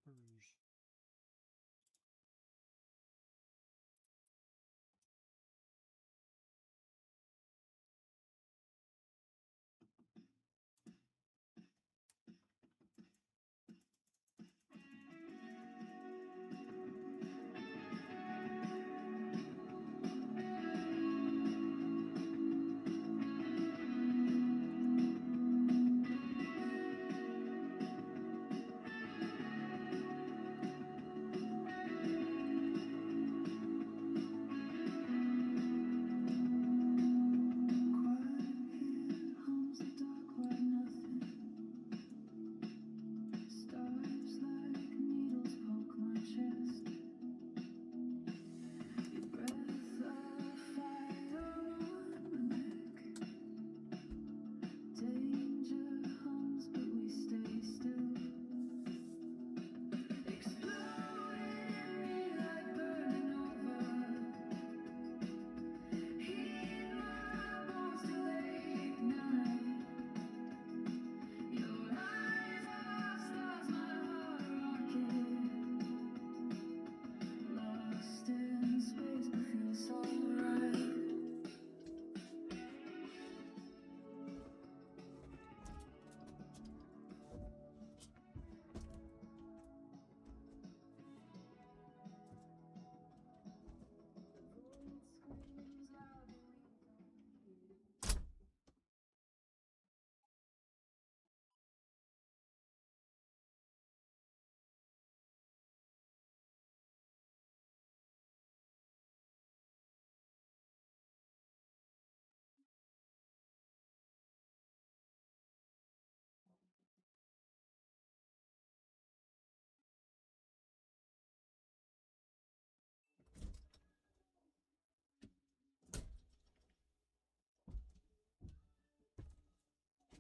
Rouge.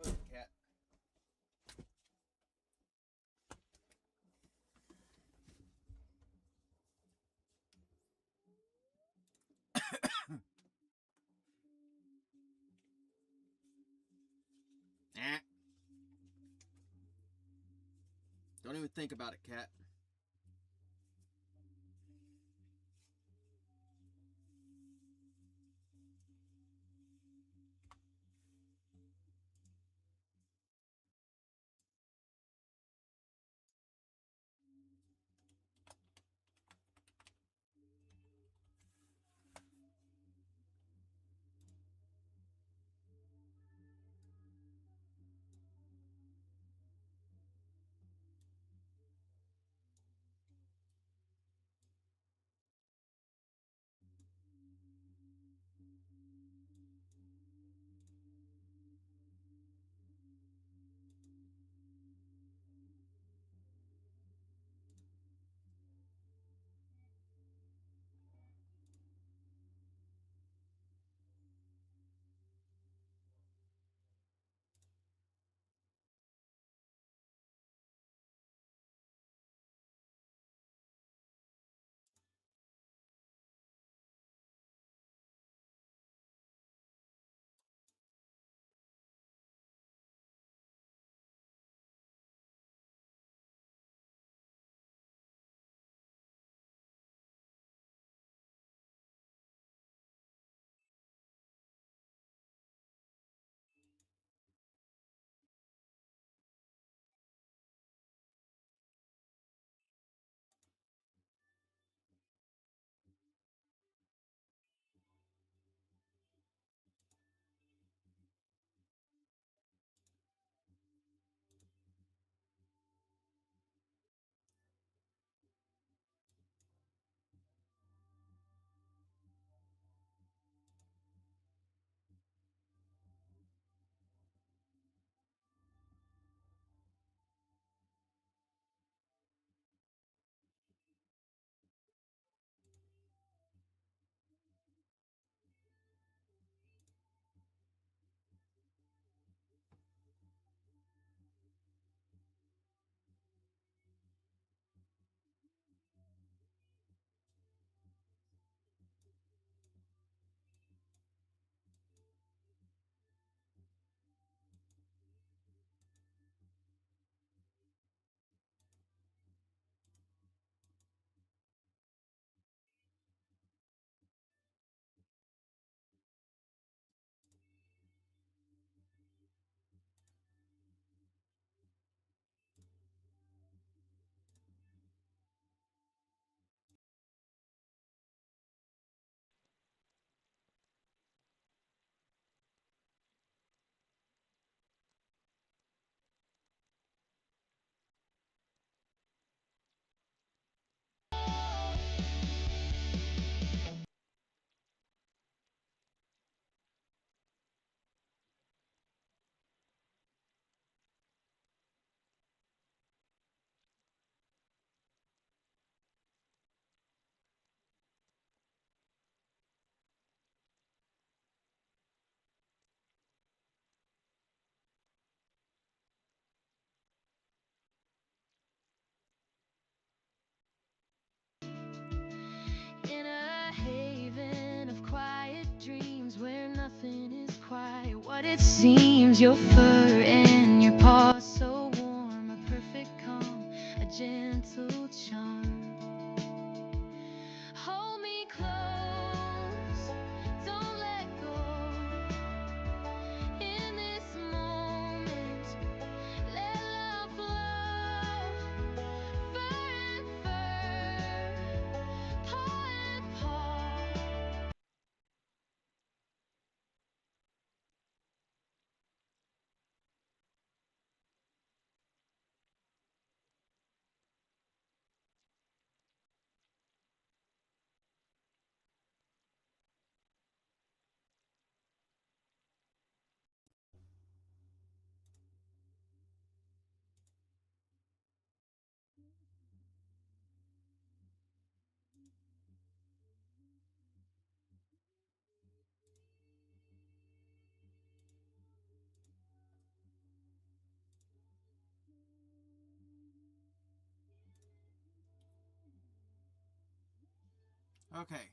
Move, cat. Don't even think about it, cat. But it seems your fur and your paws so warm, a perfect calm, a gentle charm. Hold me close, don't let go. In this moment, let love flow. Fur and fur, paw and paw. Okay.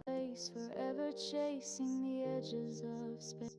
Place forever chasing the edges of space.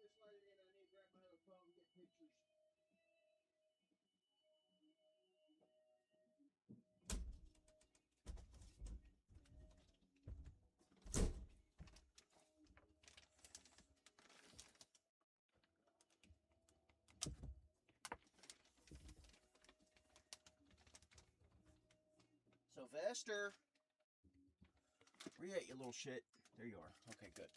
Just let it in. I need to grab my other phone and get pictures. Sylvester, where you at, you little shit? There you are. Okay, good.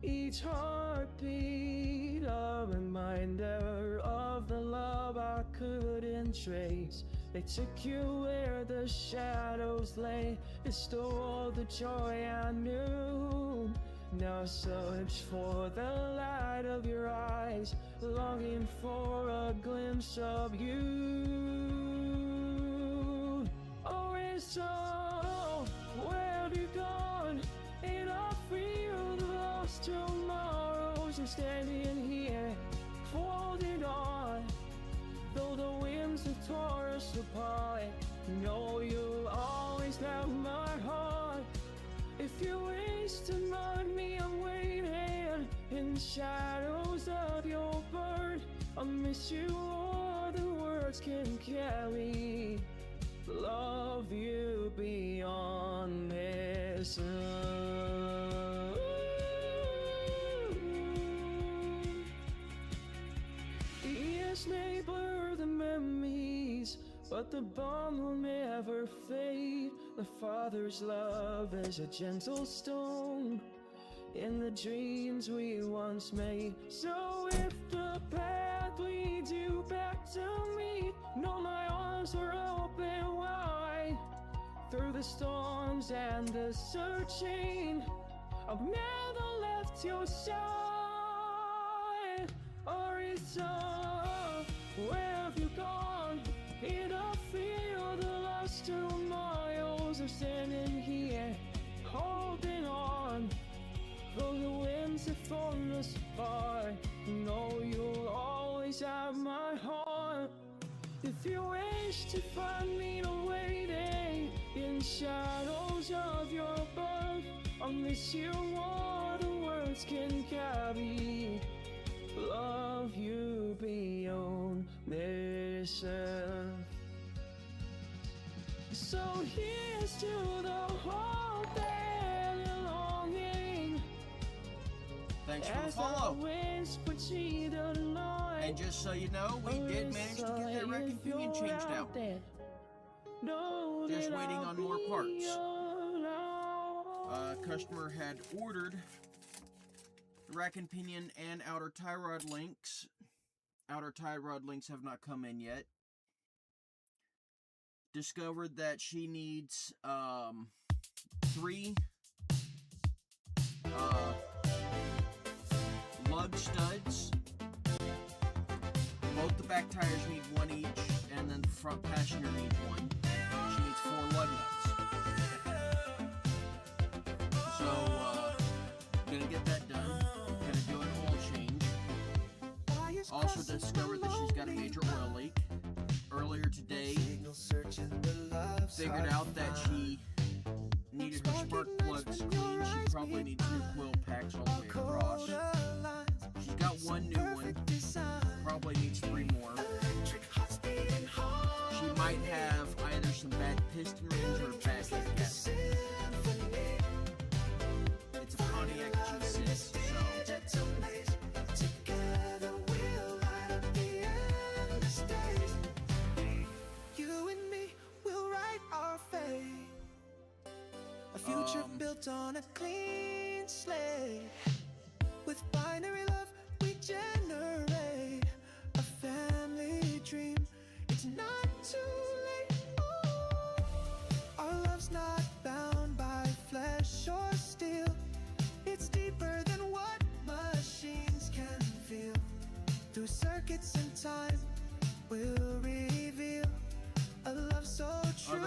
Each heartbeat a reminder of the love I couldn't trace. They took you where the shadows lay. It stole the joy I knew. Now I search for the light of your eyes, longing for a glimpse of you. Oh, it's so, where have you gone? And I feel the lost tomorrows. I'm standing here, holding on. Though the winds have torn us apart, know you'll always have my heart. If you wish to mind me, I'm waiting in the shadows of your bird. I miss you more than words can carry. Love you beyond this earth. Years may blur the memories, but the bond will never fade. The Father's love is a gentle stone in the dreams we once made. So if the path leads you back to me, know my arms are open wide. Through the storms and the searching, I've never left your side. Or it's all, where have you gone? And I feel the lost 2 miles. I'm standing here, holding on. Though the winds have torn us apart, know you'll always have my heart. If you wish to find me, I'm waiting in shadows of your birth. I'll miss you more than words can carry. Love you beyond this earth. So here's to the hope and the longing. Thanks for the As follow. I whisper to the night. And just so you know, we did manage to get that Rack and Pinion changed out. Just waiting on more parts. Customer had ordered the Rack and Pinion and outer tie rod links. Outer tie rod links have not come in yet. Discovered that she needs 3 lug studs. Both the back tires need 1 each, and then the front passenger needs 1. She needs 4 lug nuts. So, gonna get that done. Gonna do an oil change. Also discovered that she's got a major oil leak. Earlier today, figured out that she needed her spark plugs cleaned. She probably needs new coil packs all the way across. She's got 1 new one. Probably needs 3 more. She might have either some bad piston rings or a bad head gasket. It's a Pontiac G6, so future built on a clean slate. With binary love we generate a family dream. It's not too late. Ooh. Our love's not bound by flesh or steel. It's deeper than what machines can feel. Through circuits and time we'll reveal a love so true,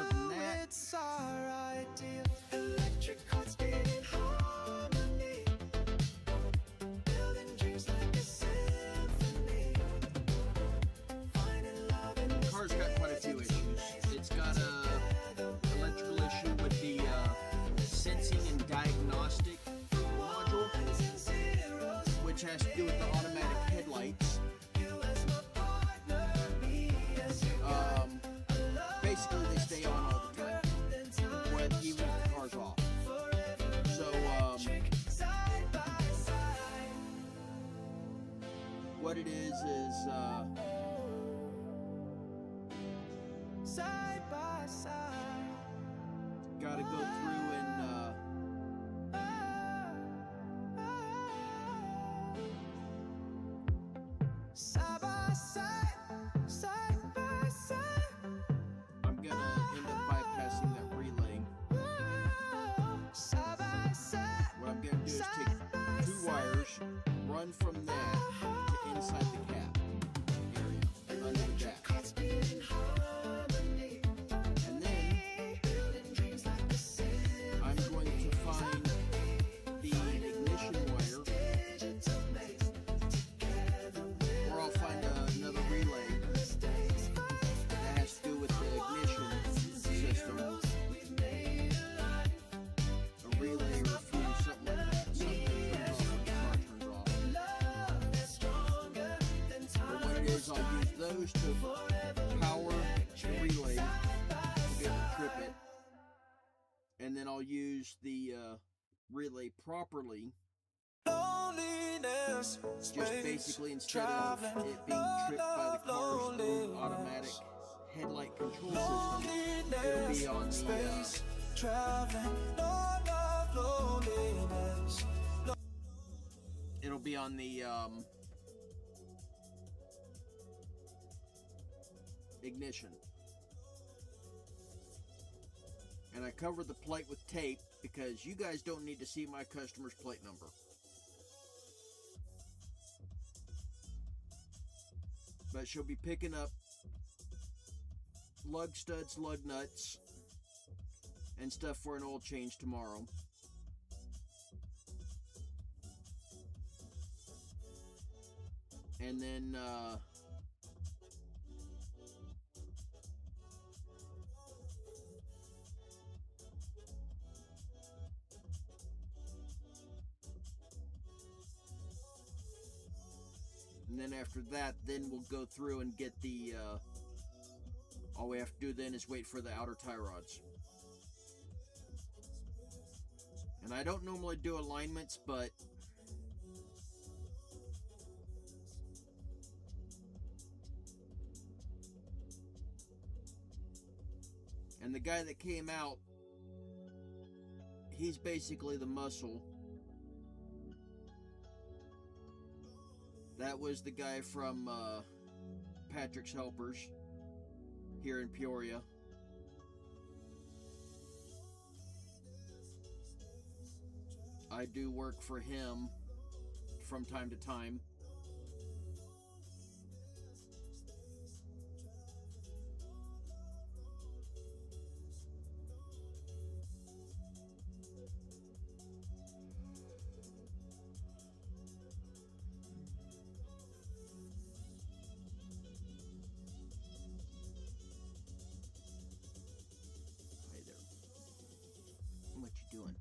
it's our ideal. Electric hearts beating harmony, building dreams like a symphony. Finding love in the car's got quite a few issues. It's got a electrical issue with the sensing and diagnostic module, which has to do with the automatic headlights. Basically, they stay on all the time, even if the car's off. So, what it is side by side. Gotta go through and supposed to power the relay to be able to trip it. And then I'll use the relay properly. Just basically instead of it being tripped by the car's own automatic headlight control system, it'll be on the ignition. And I covered the plate with tape because you guys don't need to see my customer's plate number. But she'll be picking up lug studs, lug nuts, and stuff for an oil change tomorrow. And then after that, then we'll go through and get the all we have to do then is wait for the outer tie rods. And I don't normally do alignments, but and the guy that came out, he's basically the muscle. That was the guy from Patrick's Helpers here in Peoria. I do work for him from time to time. Doing?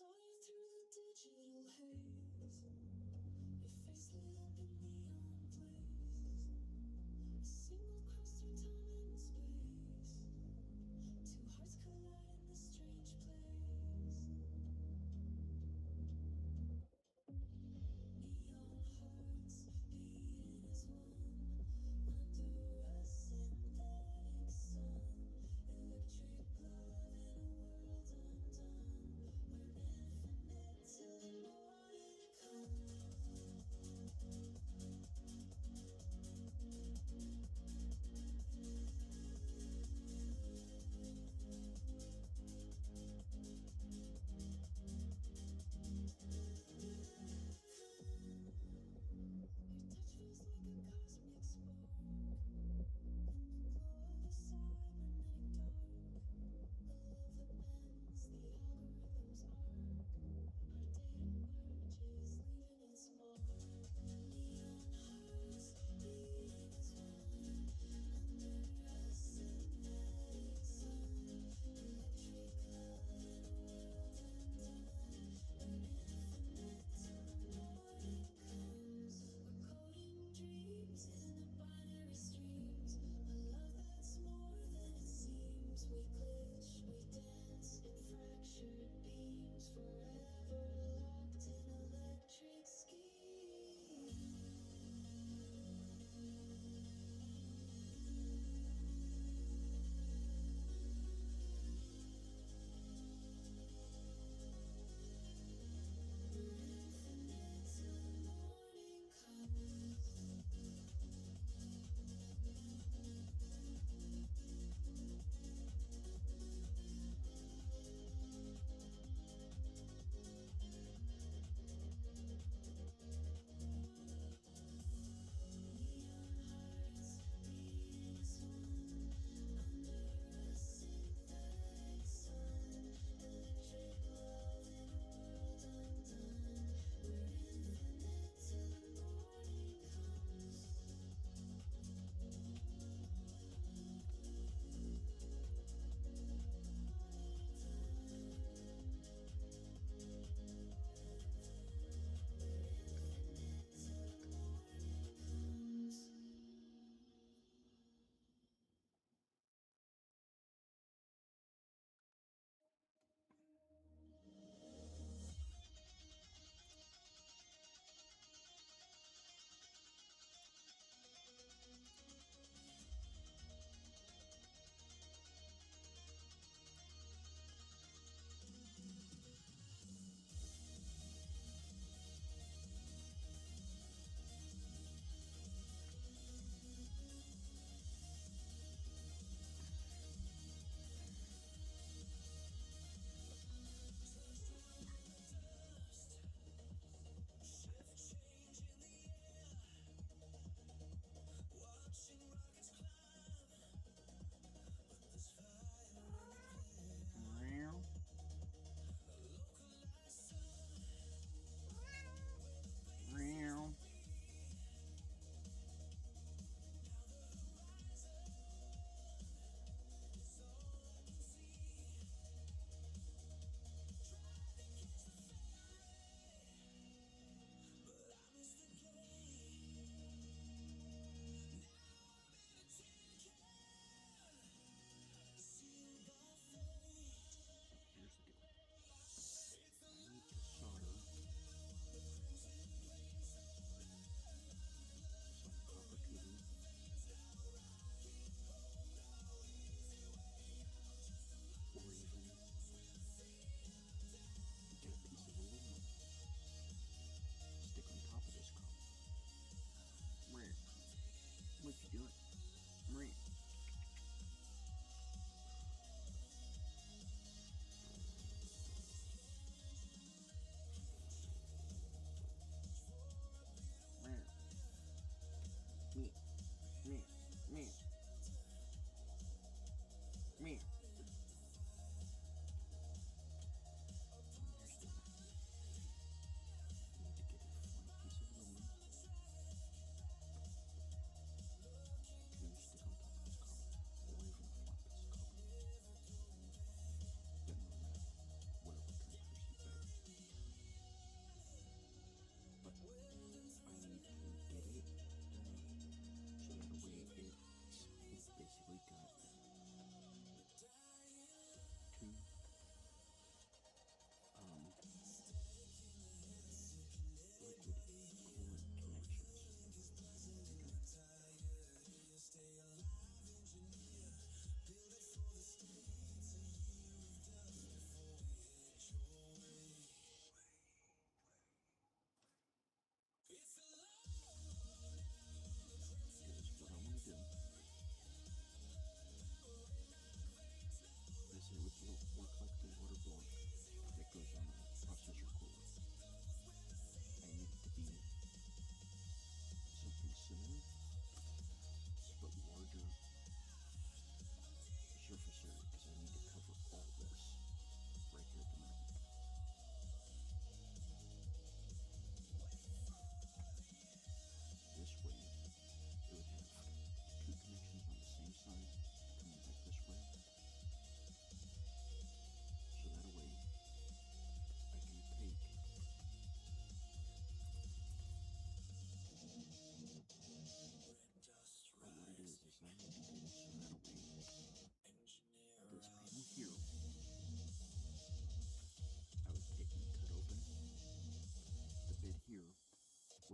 Saw you through the digital haze. Your face lit up in neon blaze. A single cross through time and space. Two hearts collide in this strange place. Neon hearts beating as one under a synthetic sun. Electric love in a world undone. We're infinite till the morning comes.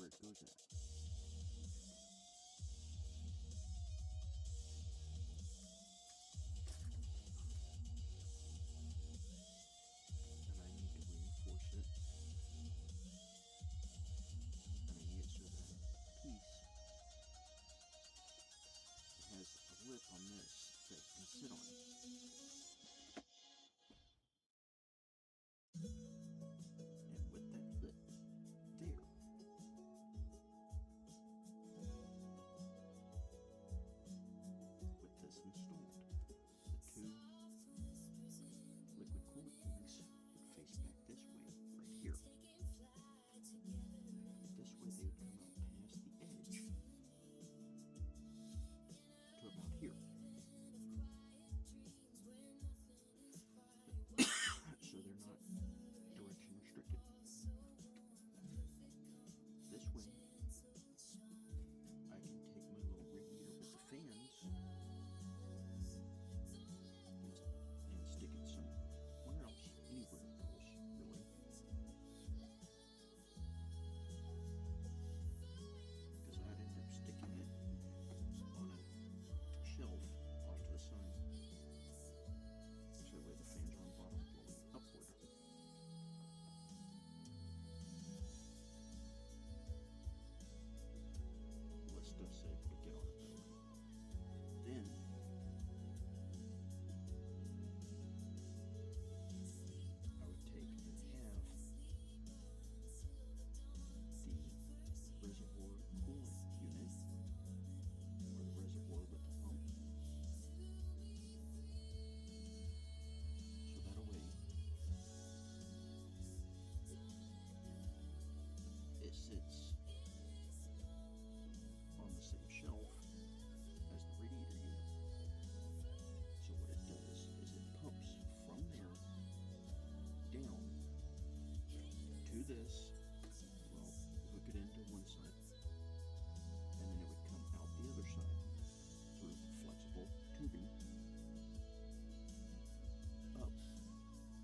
it goes at. And I need to reinforce it. And I need it so that piece has a lip on this that it can sit on. And with that lip there, with this installed, the two liquid coolant units would face back this way, right here. This way they would come out past the edge to about here. So they're not direction restricted. This way, I can take my little radiator with the fans and stick it somewhere else, anywhere else, really. Because I'd end up sticking it on a shelf off to the side. So that way the fans are on bottom blowing upward. Less stuff safe to get on it that way. Then I would take and have the reservoir coolant unit, or the reservoir with the pump. So that way it sits on the same shelf as the radiator unit. So what it does is it pumps from there down to this. Well, hook it into one side, and then it would come out the other side through flexible tubing up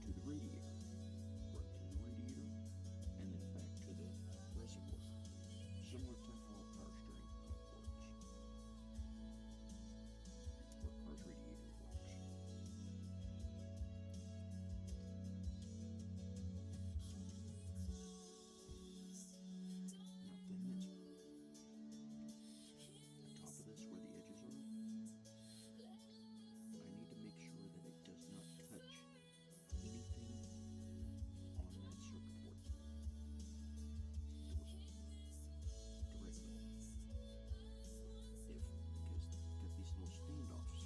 to the radiator, right to the radiator, and then back to the reservoir. Similar to how a power steering pump works, or a car's radiator works. Now thing is, the top of this where the edges are, I need to make sure that it does not touch anything on that circuit board directly. Because they've got these little standoffs.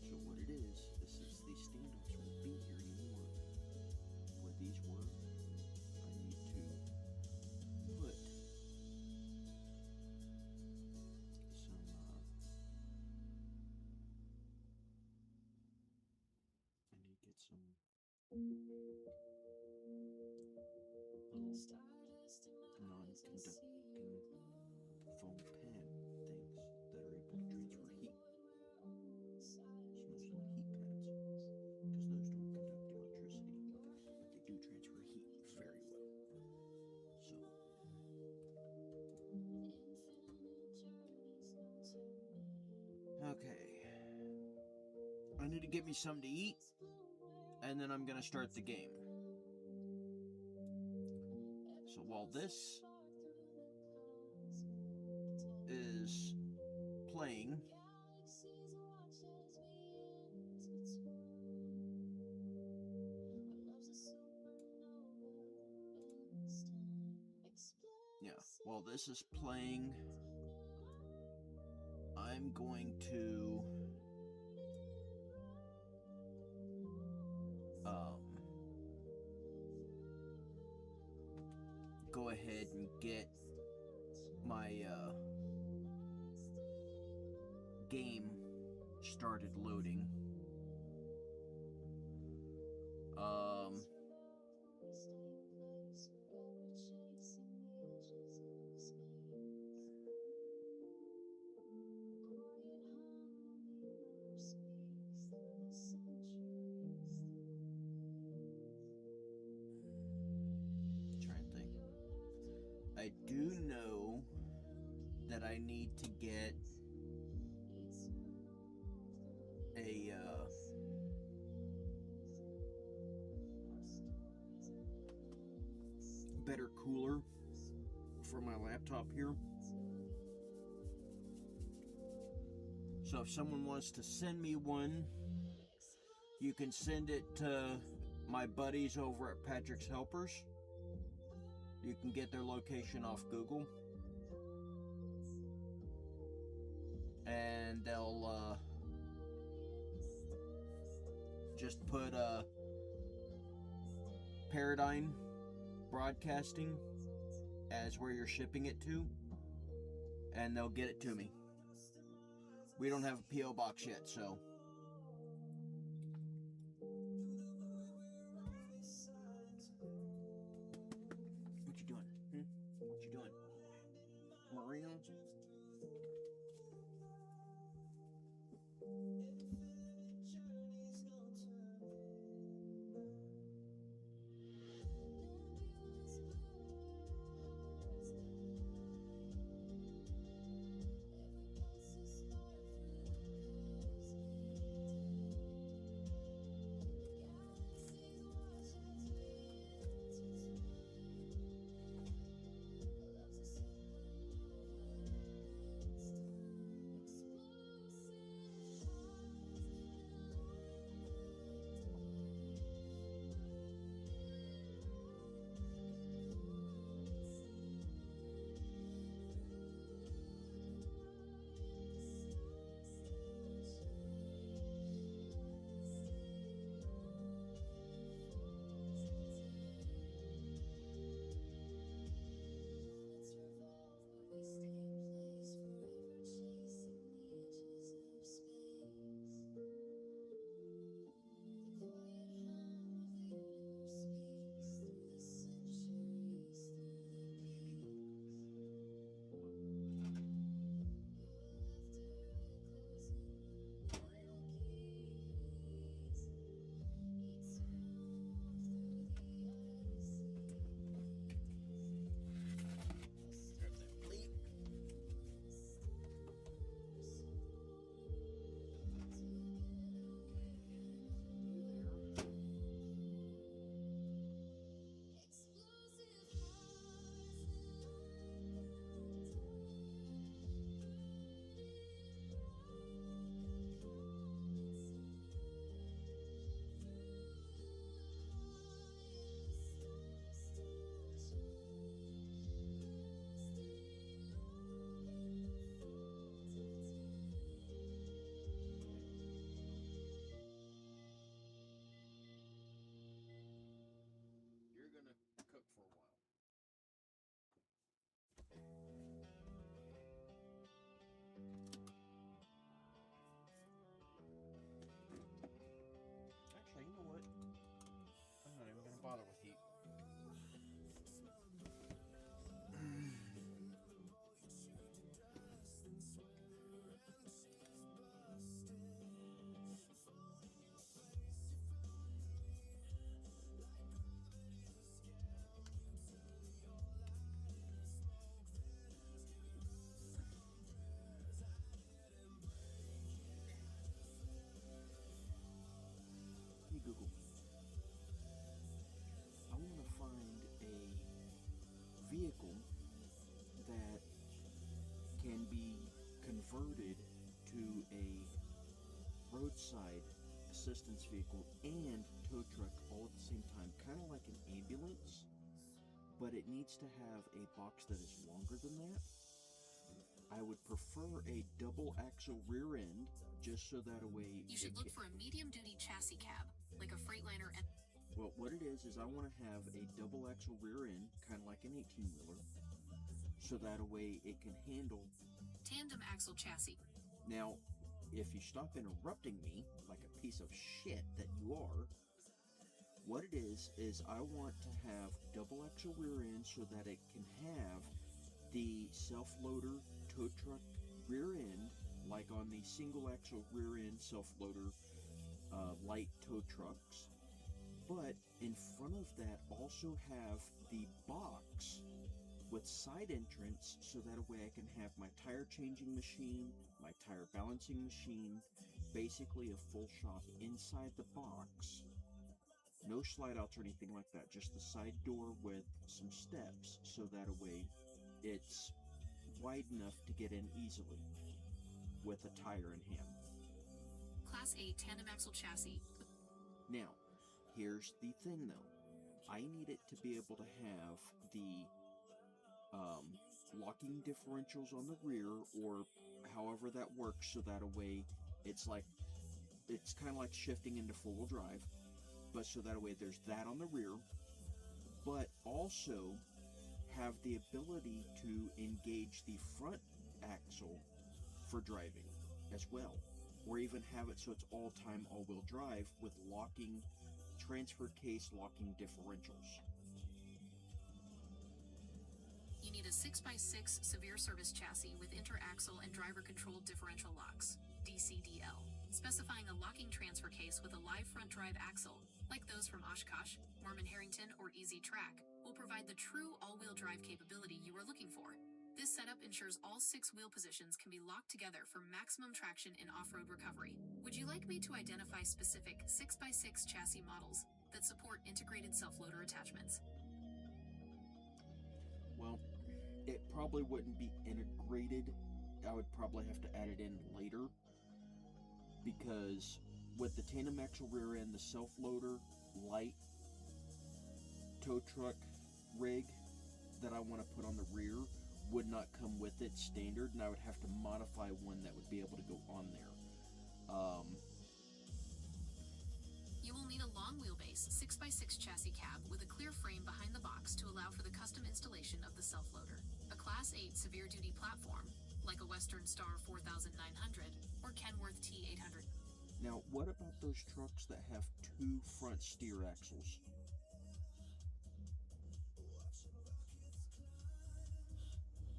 So what it is since these standoffs won't be here anymore, where these were, I need to put some, I need to get some little non-conducting foam pad things that are able to transfer heat. Smells like heat pads, because those don't conduct electricity, but they do transfer heat very well. So, okay. I need to get me something to eat, and then I'm gonna start the game. So while this is playing, while this is playing, I'm going to go ahead and get my game started loading. I do know that I need to get a better cooler for my laptop here. So if someone wants to send me one, you can send it to my buddies over at Patrick's Helpers. You can get their location off Google. And they'll just put Paradigm Broadcasting as where you're shipping it to, and they'll get it to me. We don't have a P.O. box yet, so. What you doing? What you doing? Maria? Bother with heat. Hey Google. I want to find a vehicle that can be converted to a roadside assistance vehicle and tow truck all at the same time, kind of like an ambulance, but it needs to have a box that is longer than that. I would prefer a double axle rear end, just so that a way You should look for a medium-duty chassis cab, like a Freightliner. Well, what it is I want to have a double axle rear end, kind of like an 18-wheeler, so that a way it can handle Tandem axle chassis. Now, if you stop interrupting me like a piece of shit that you are, what it is I want to have double axle rear end so that it can have the self-loader tow truck rear end, like on the single axle rear end self-loader light tow trucks, but in front of that also have the box with side entrance so that way I can have my tire changing machine, my tire balancing machine, basically a full shop inside the box. No slide outs or anything like that, just the side door with some steps so that way it's wide enough to get in easily with a tire in hand. Class A tandem axle chassis. Now, here's the thing though. I need it to be able to have the locking differentials on the rear, or however that works, so that way it's kind of like shifting into four-wheel drive, but so that way there's that on the rear, but also have the ability to engage the front axle for driving as well, or even have it so it's all-time all-wheel drive with locking transfer case locking differentials. You need a 6x6 severe service chassis with interaxle and driver controlled differential locks, DCDL, specifying a locking transfer case with a live front drive axle, like those from Oshkosh, Marmon Harrington, or Easy Track, will provide the true all-wheel drive capability you are looking for. This setup ensures all 6 wheel positions can be locked together for maximum traction in off-road recovery. Would you like me to identify specific 6x6 chassis models that support integrated self-loader attachments? Well, it probably wouldn't be integrated. I would probably have to add it in later, because with the tandem axle rear end, the self-loader light tow truck rig that I want to put on the rear would not come with it standard, and I would have to modify one that would be able to go on there. You will need a long wheelbase 6x6 chassis cab with a clear frame behind the box to allow for the custom installation of the self-loader. A Class 8 severe duty platform, like a Western Star 4900 or Kenworth T800. Now, what about those trucks that have 2 front steer axles?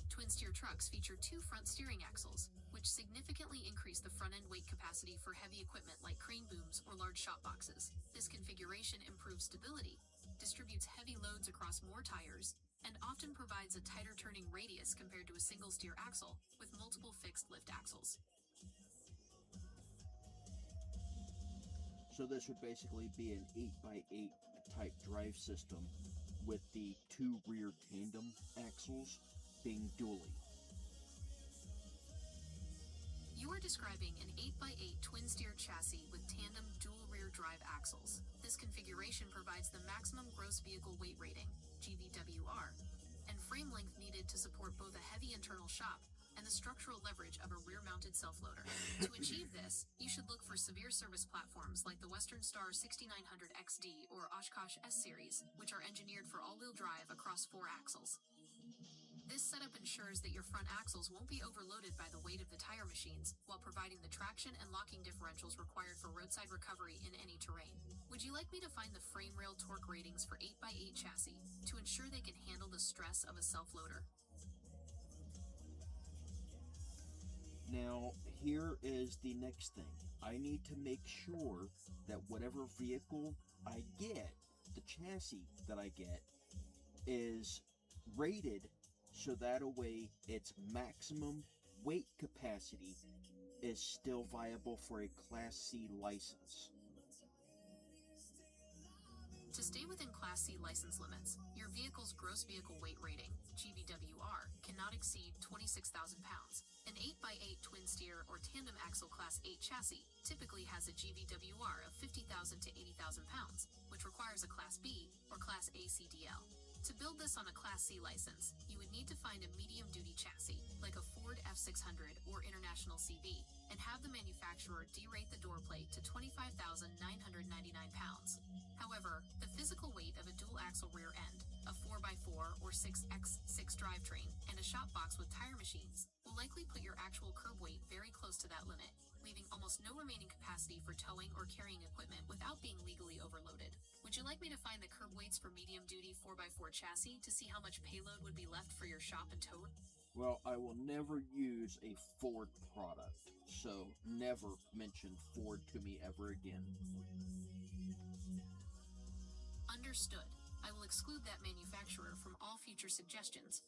Twin steer trucks feature 2 front steering axles, which significantly increase the front-end weight capacity for heavy equipment like crane booms or large shop boxes. This configuration improves stability, distributes heavy loads across more tires, and often provides a tighter turning radius compared to a single steer axle with multiple fixed lift axles. So this would basically be an 8x8 type drive system with the 2 rear tandem axles being dually. You are describing an 8x8 twin steer chassis with tandem dual rear drive axles. This configuration provides the maximum gross vehicle weight rating, GVWR, and frame length needed to support both a heavy internal shop and the structural leverage of a rear-mounted self-loader. To achieve this, you should look for severe service platforms like the Western Star 6900 XD or Oshkosh S-Series, which are engineered for all-wheel drive across 4 axles. This setup ensures that your front axles won't be overloaded by the weight of the tire machines, while providing the traction and locking differentials required for roadside recovery in any terrain. Would you like me to find the frame rail torque ratings for 8x8 chassis to ensure they can handle the stress of a self-loader? Now, here is the next thing. I need to make sure that whatever vehicle I get, the chassis that I get, is rated so that a way its maximum weight capacity is still viable for a Class C license. To stay within Class C license limits, your vehicle's gross vehicle weight rating, GVWR, cannot exceed 26,000 pounds. An 8x8 twin steer or tandem axle Class 8 chassis typically has a GVWR of 50,000 to 80,000 pounds, which requires a Class B or Class A CDL. To build this on a Class C license, you would need to find a medium-duty chassis, like a Ford F600 or International CV, and have the manufacturer derate the door plate to 25,999 pounds. However, the physical weight of a dual-axle rear end, a 4x4 or 6x6 drivetrain, and a shop box with tire machines will likely put your actual curb weight very close to that limit, leaving almost no remaining capacity for towing or carrying equipment without being legally overloaded. Would you like me to find the curb weights for medium-duty 4x4 chassis to see how much payload would be left for your shop and tow? Well, I will never use a Ford product, so never mention Ford to me ever again. Understood. I will exclude that manufacturer from all future suggestions.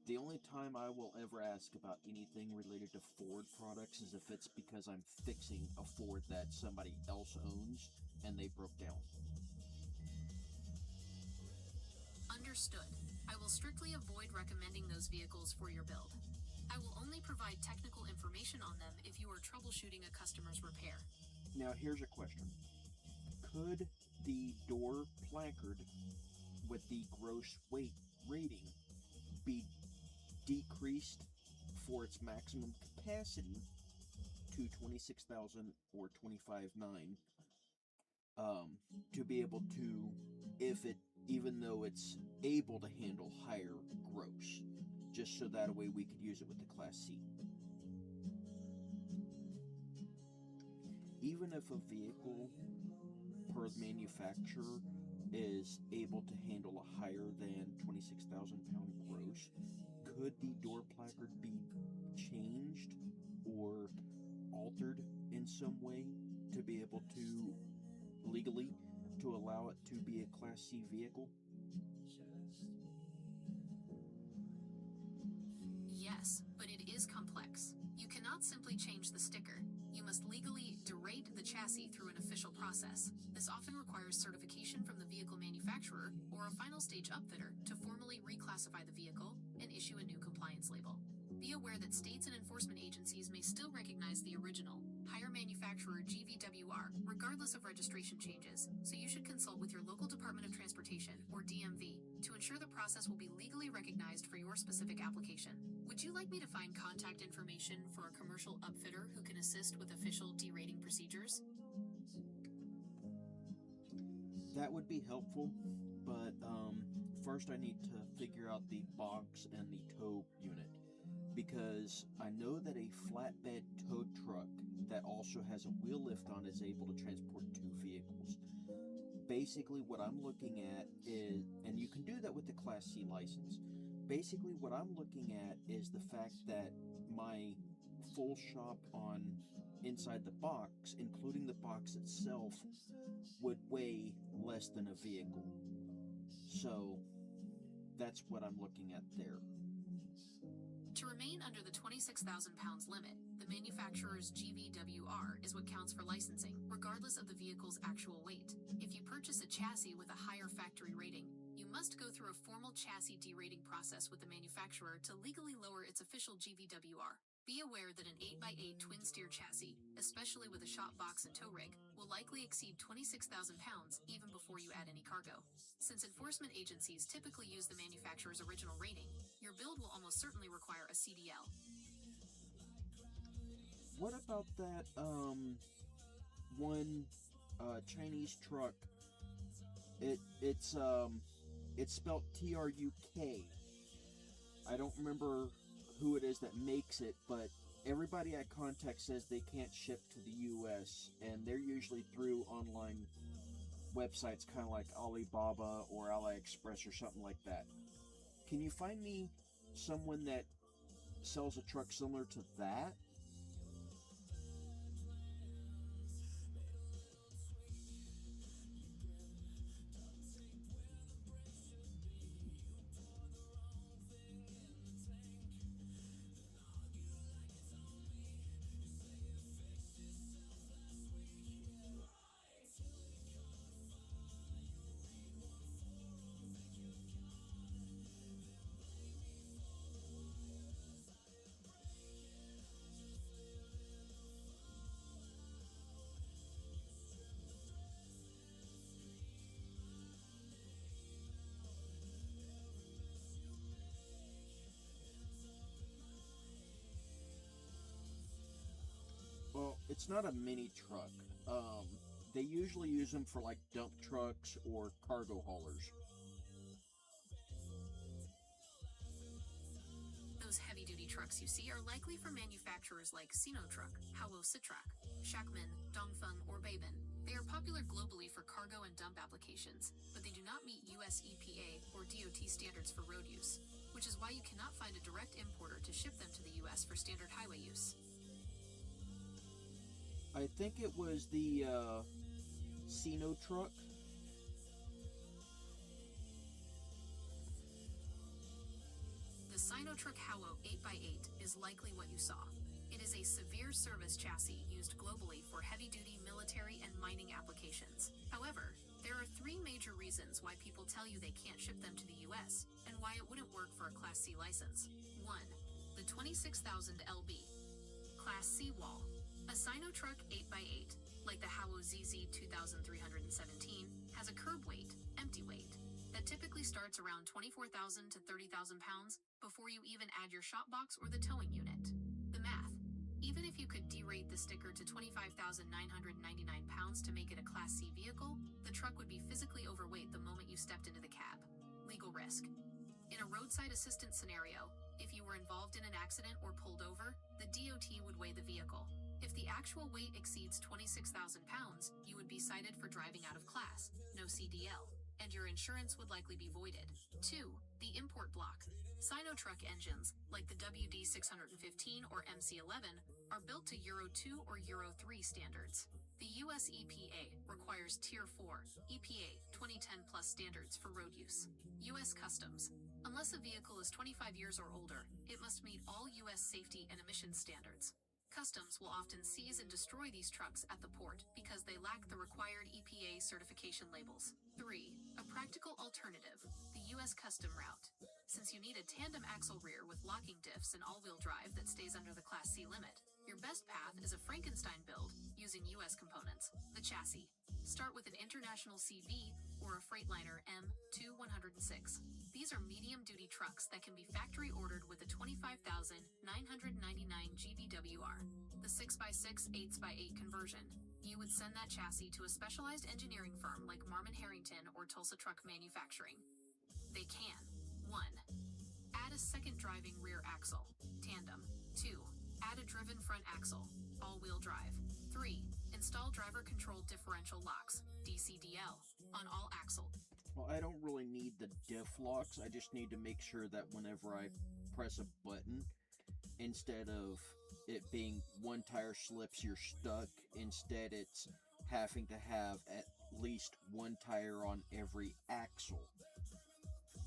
The only time I will ever ask about anything related to Ford products is if it's because I'm fixing a Ford that somebody else owns and they broke down. Understood. I will strictly avoid recommending those vehicles for your build. I will only provide technical information on them if you are troubleshooting a customer's repair. Now here's a question. Could the door placard with the gross weight rating be decreased for its maximum capacity to 26,000 or 25,900 to be able to, even though it's able to handle higher gross, just so that way we could use it with the Class C. Even if a vehicle per manufacturer is able to handle a higher than 26,000 pound gross, could the door placard be changed or altered in some way to be able to legally to allow it to be a Class C vehicle? Yes, but it is complex. You cannot simply change the sticker. You must legally derate the chassis through an official process. This often requires certification from the vehicle manufacturer or a final stage upfitter to formally reclassify the vehicle and issue a new compliance label. Be aware that states and enforcement agencies may still recognize the original, higher manufacturer GVWR, regardless of registration changes, so you should consult with your local Department of Transportation, or DMV, to ensure the process will be legally recognized for your specific application. Would you like me to find contact information for a commercial upfitter who can assist with official derating procedures? That would be helpful, but first I need to figure out the box and the tow unit, because I know that a flatbed tow truck that also has a wheel lift on is able to transport 2 vehicles. Basically what I'm looking at is, and you can do that with the Class C license, basically what I'm looking at is the fact that my full shop on inside the box, including the box itself, would weigh less than a vehicle. So that's what I'm looking at there. To remain under the 26,000 pounds limit, the manufacturer's GVWR is what counts for licensing, regardless of the vehicle's actual weight. If you purchase a chassis with a higher factory rating, you must go through a formal chassis derating process with the manufacturer to legally lower its official GVWR. Be aware that an 8x8 twin-steer chassis, especially with a shop box and tow rig, will likely exceed 26,000 pounds even before you add any cargo. Since enforcement agencies typically use the manufacturer's original rating, your build will almost certainly require a CDL. What about that one Chinese truck? It's spelled TRUK. I don't remember who it is that makes it, but everybody I contact says they can't ship to the US, and they're usually through online websites kind of like Alibaba or AliExpress or something like that. Can you find me someone that sells a truck similar to that? Well, it's not a mini truck. They usually use them for like dump trucks or cargo haulers. Those heavy-duty trucks you see are likely from manufacturers like Sinotruk, Hawo Sitrak, Shakman, Dongfeng, or Baben. They are popular globally for cargo and dump applications, but they do not meet US EPA or DOT standards for road use, which is why you cannot find a direct importer to ship them to the US for standard highway use. I think it was the Sinotruk. The Sinotruk is likely what you saw. It is a severe service chassis used globally for heavy-duty military and mining applications. However, there are three major reasons why people tell you they can't ship them to the US, and why it wouldn't work for a Class C license. 1. The 26,000 lb. Class C wall. A Sinotruk 8x8, like the Howo ZZ 2317, has a curb weight, empty weight, that typically starts around 24,000 to 30,000 pounds before you even add your shop box or the towing unit. The math. Even if you could derate the sticker to 25,999 pounds to make it a Class C vehicle, the truck would be physically overweight the moment you stepped into the cab. Legal risk. In a roadside assistance scenario, if you were involved in an accident or pulled over, the DOT would weigh the vehicle. If the actual weight exceeds 26,000 pounds, you would be cited for driving out of class, no CDL, and your insurance would likely be voided. 2. The import block. Sinotruk engines, like the WD615 or MC11, are built to Euro 2 or Euro 3 standards. The US EPA requires Tier 4, EPA 2010 plus standards for road use. US Customs. Unless a vehicle is 25 years or older, it must meet all US safety and emissions standards. Customs will often seize and destroy these trucks at the port because they lack the required EPA certification labels. 3. A practical alternative, the US Custom route. Since you need a tandem axle rear with locking diffs and all-wheel drive that stays under the Class C limit, your best path is a Frankenstein build using US components, the chassis. Start with an International CV or a Freightliner M2106. These are medium-duty trucks that can be factory ordered with a 25,999 GVWR, the 6x6 8x8 conversion. You would send that chassis to a specialized engineering firm like Marmon Harrington or Tulsa Truck Manufacturing. They can. 1. Add a second driving rear axle, tandem. 2. Add a driven front axle, all-wheel drive. 3. Install driver-controlled differential locks, DCDL, on all axle. Well, I don't really need the diff locks. I just need to make sure that whenever I press a button, instead of it being one tire slips, you're stuck. Instead, it's having to have at least one tire on every axle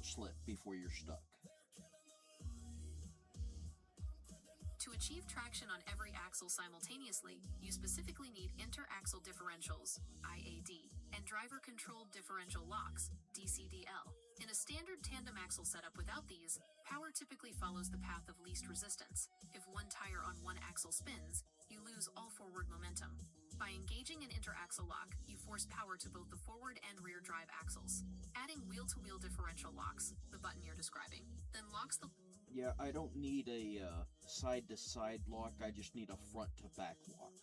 slip before you're stuck. To achieve traction on every axle simultaneously, you specifically need interaxle differentials, IAD, and driver-controlled differential locks, DCDL. In a standard tandem axle setup without these, power typically follows the path of least resistance. If one tire on one axle spins, you lose all forward momentum. By engaging an interaxle lock, you force power to both the forward and rear drive axles. Adding wheel-to-wheel differential locks, the button you're describing, then locks the... Yeah, I don't need a side-to-side lock, I just need a front-to-back lock.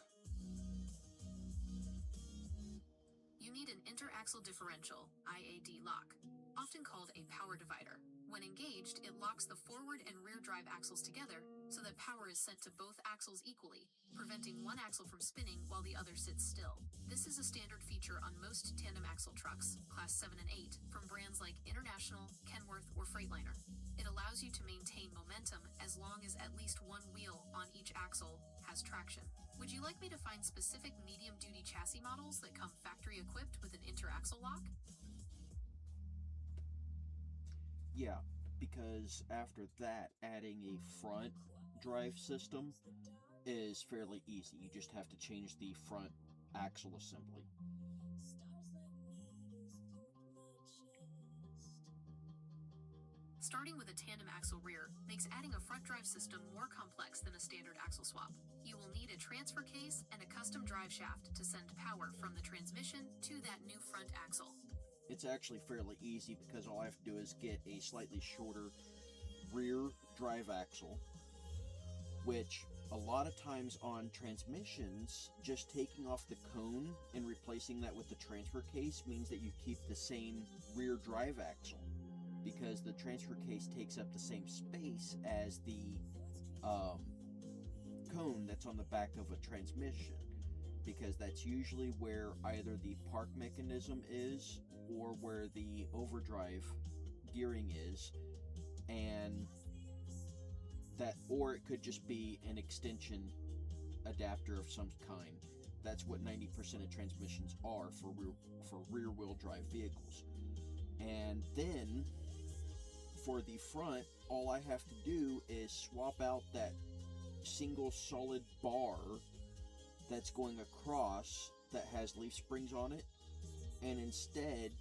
You need an interaxle differential, IAD lock, often called a power divider. When engaged, it locks the forward and rear drive axles together so that power is sent to both axles equally, preventing one axle from spinning while the other sits still. This is a standard feature on most tandem axle trucks, Class 7 and 8, from brands like International, Kenworth, or Freightliner. It allows you to maintain momentum as long as at least one wheel on each axle has traction. Would you like me to find specific medium-duty chassis models that come factory-equipped with an interaxle lock? Yeah, because after that, adding a front drive system is fairly easy. You just have to change the front axle assembly. Starting with a tandem axle rear makes adding a front drive system more complex than a standard axle swap. You will need a transfer case and a custom drive shaft to send power from the transmission to that new front axle. It's actually fairly easy because all I have to do is get a slightly shorter rear drive axle, which a lot of times on transmissions, just taking off the cone and replacing that with the transfer case means that you keep the same rear drive axle, because the transfer case takes up the same space as the cone that's on the back of a transmission, because that's usually where either the park mechanism is or where the overdrive gearing is, and that, or it could just be an extension adapter of some kind. That's what 90% of transmissions are for rear wheel drive vehicles. And then for the front, all I have to do is swap out that single solid bar that's going across that has leaf springs on it, and instead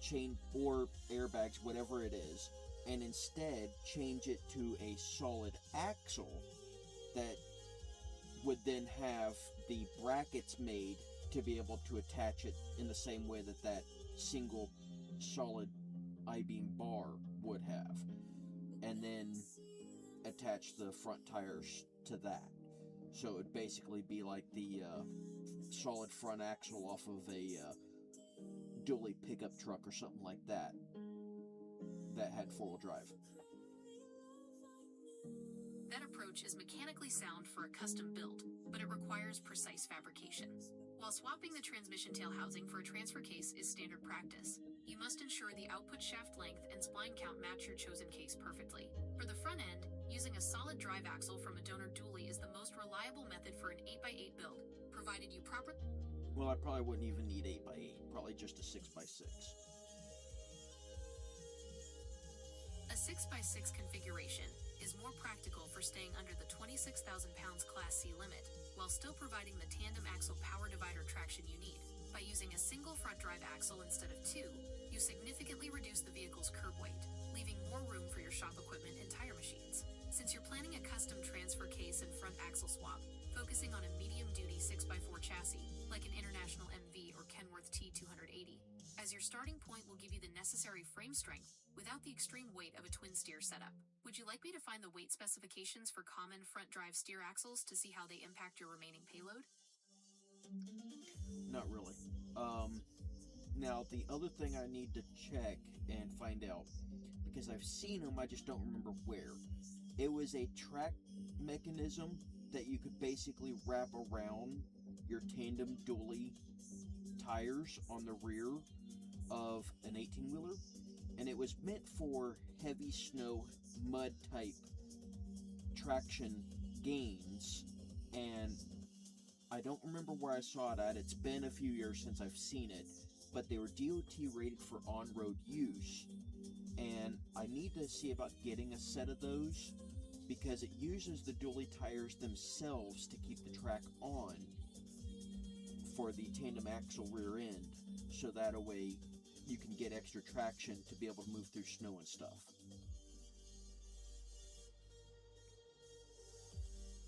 change, or airbags, whatever it is, and instead change it to a solid axle that would then have the brackets made to be able to attach it in the same way that that single solid I-beam bar would have, and then attach the front tires to that. So it would basically be like the solid front axle off of a dually pickup truck or something like that that had four-wheel drive. That approach is mechanically sound for a custom build, but it requires precise fabrication. While swapping the transmission tail housing for a transfer case is standard practice, you must ensure the output shaft length and spline count match your chosen case perfectly. For the front end, using a solid drive axle from a donor dually is the most reliable method for an 8x8 build, provided you properly... Well, I probably wouldn't even need 8x8, probably just a 6x6. A 6x6 configuration is more practical for staying under the 26,000 pounds Class C limit, while still providing the tandem axle power divider traction you need. By using a single front drive axle instead of two, you significantly reduce the vehicle's curb weight, leaving more room for your shop equipment and tire machines. Since you're planning a custom transfer case and front axle swap, focusing on a medium-duty 6x4 chassis, like an International MV or Kenworth T280, as your starting point will give you the necessary frame strength without the extreme weight of a twin steer setup. Would you like me to find the weight specifications for common front drive steer axles to see how they impact your remaining payload? Not really. Now, the other thing I need to check and find out, because I've seen them, I just don't remember where. It was a track mechanism that you could basically wrap around your tandem dually tires on the rear of an 18-wheeler, and it was meant for heavy snow, mud type traction gains, and I don't remember where I saw it at. It's been a few years since I've seen it, but they were DOT rated for on-road use, and I need to see about getting a set of those, because it uses the dually tires themselves to keep the track on for the tandem axle rear end, so that a way you can get extra traction to be able to move through snow and stuff.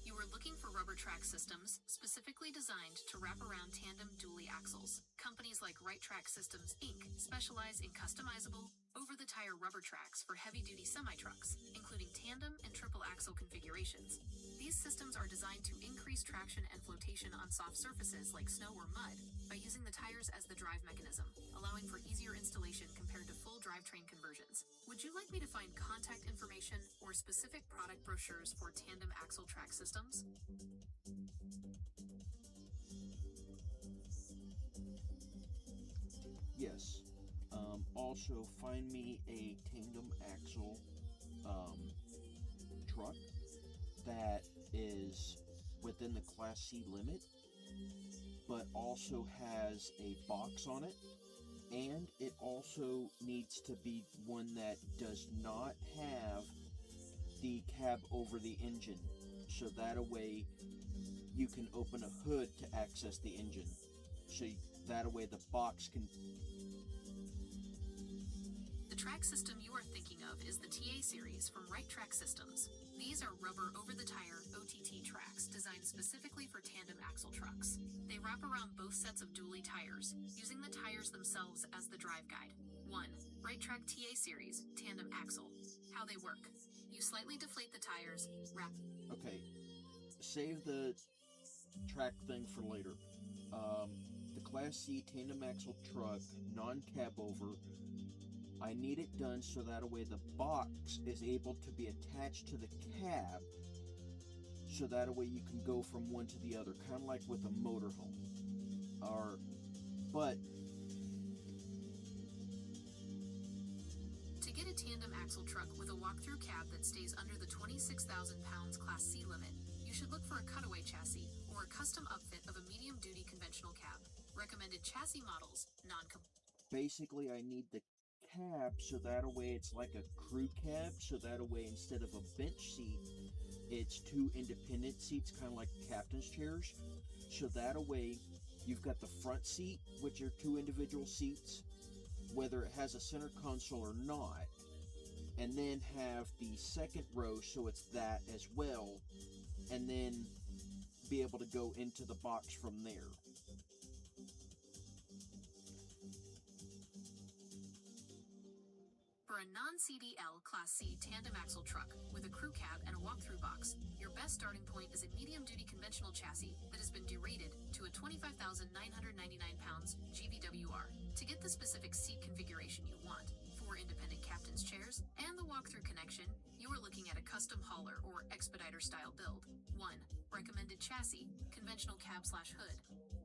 You are looking for rubber track systems specifically designed to wrap around tandem dually axles. Companies like Right Track Systems Inc. specialize in customizable, over-the-tire rubber tracks for heavy-duty semi-trucks, including tandem and triple axle configurations. These systems are designed to increase traction and flotation on soft surfaces like snow or mud by using the tires as the drive mechanism, allowing for easier installation compared to full drivetrain conversions. Would you like me to find contact information or specific product brochures for tandem axle track systems? Yes. Also, find me a tandem axle truck that is within the Class C limit, but also has a box on it, and it also needs to be one that does not have the cab over the engine, so that a way you can open a hood to access the engine, so that a way the box can... The track system you are thinking of is the TA series from Right Track Systems. These are rubber over-the-tire OTT tracks designed specifically for tandem axle trucks. They wrap around both sets of dually tires, using the tires themselves as the drive guide. 1. Right Track TA series, tandem axle. How they work. You slightly deflate the tires, wrap... Okay, save the track thing for later. The Class C tandem axle truck, non-cab over, I need it done so that a way the box is able to be attached to the cab, so that a way you can go from one to the other, kind of like with a motorhome. But to get a tandem axle truck with a walk-through cab that stays under the 26,000 pounds Class C limit, you should look for a cutaway chassis or a custom upfit of a medium-duty conventional cab. Recommended chassis models, basically I need the cab so that a way it's like a crew cab, so that a way instead of a bench seat it's two independent seats, kind of like captain's chairs. So that away, you've got the front seat, which are two individual seats, whether it has a center console or not, and then have the second row, so it's that as well, and then be able to go into the box from there. For a non-CDL Class C tandem axle truck with a crew cab and a walkthrough box, your best starting point is a medium-duty conventional chassis that has been derated to a 25,999 pounds GVWR. To get the specific seat configuration you want, 4 independent captain's chairs, and the walkthrough connection, you are looking at a custom hauler or expediter style build. 1. Recommended chassis, conventional cab/hood.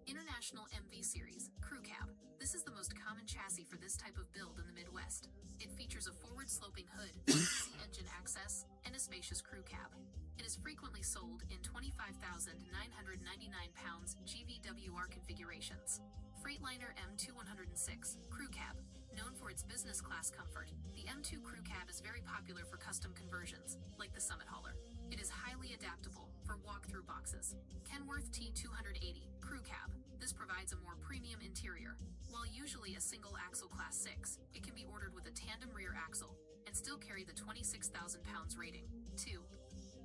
International MV Series, Crew Cab. This is the most common chassis for this type of build in the Midwest. It features a forward-sloping hood, easy engine access, and a spacious crew cab. It is frequently sold in 25,999 pounds GVWR configurations. Freightliner M2106, Crew Cab. Known for its business class comfort, the M2 Crew Cab is very popular for custom conversions, like the Summit Hauler. It is highly adaptable for walk-through boxes. Kenworth T280, Crew Cab. This provides a more premium interior. While usually a single axle class 6, it can be ordered with a tandem rear axle and still carry the 26,000 pounds rating. 2.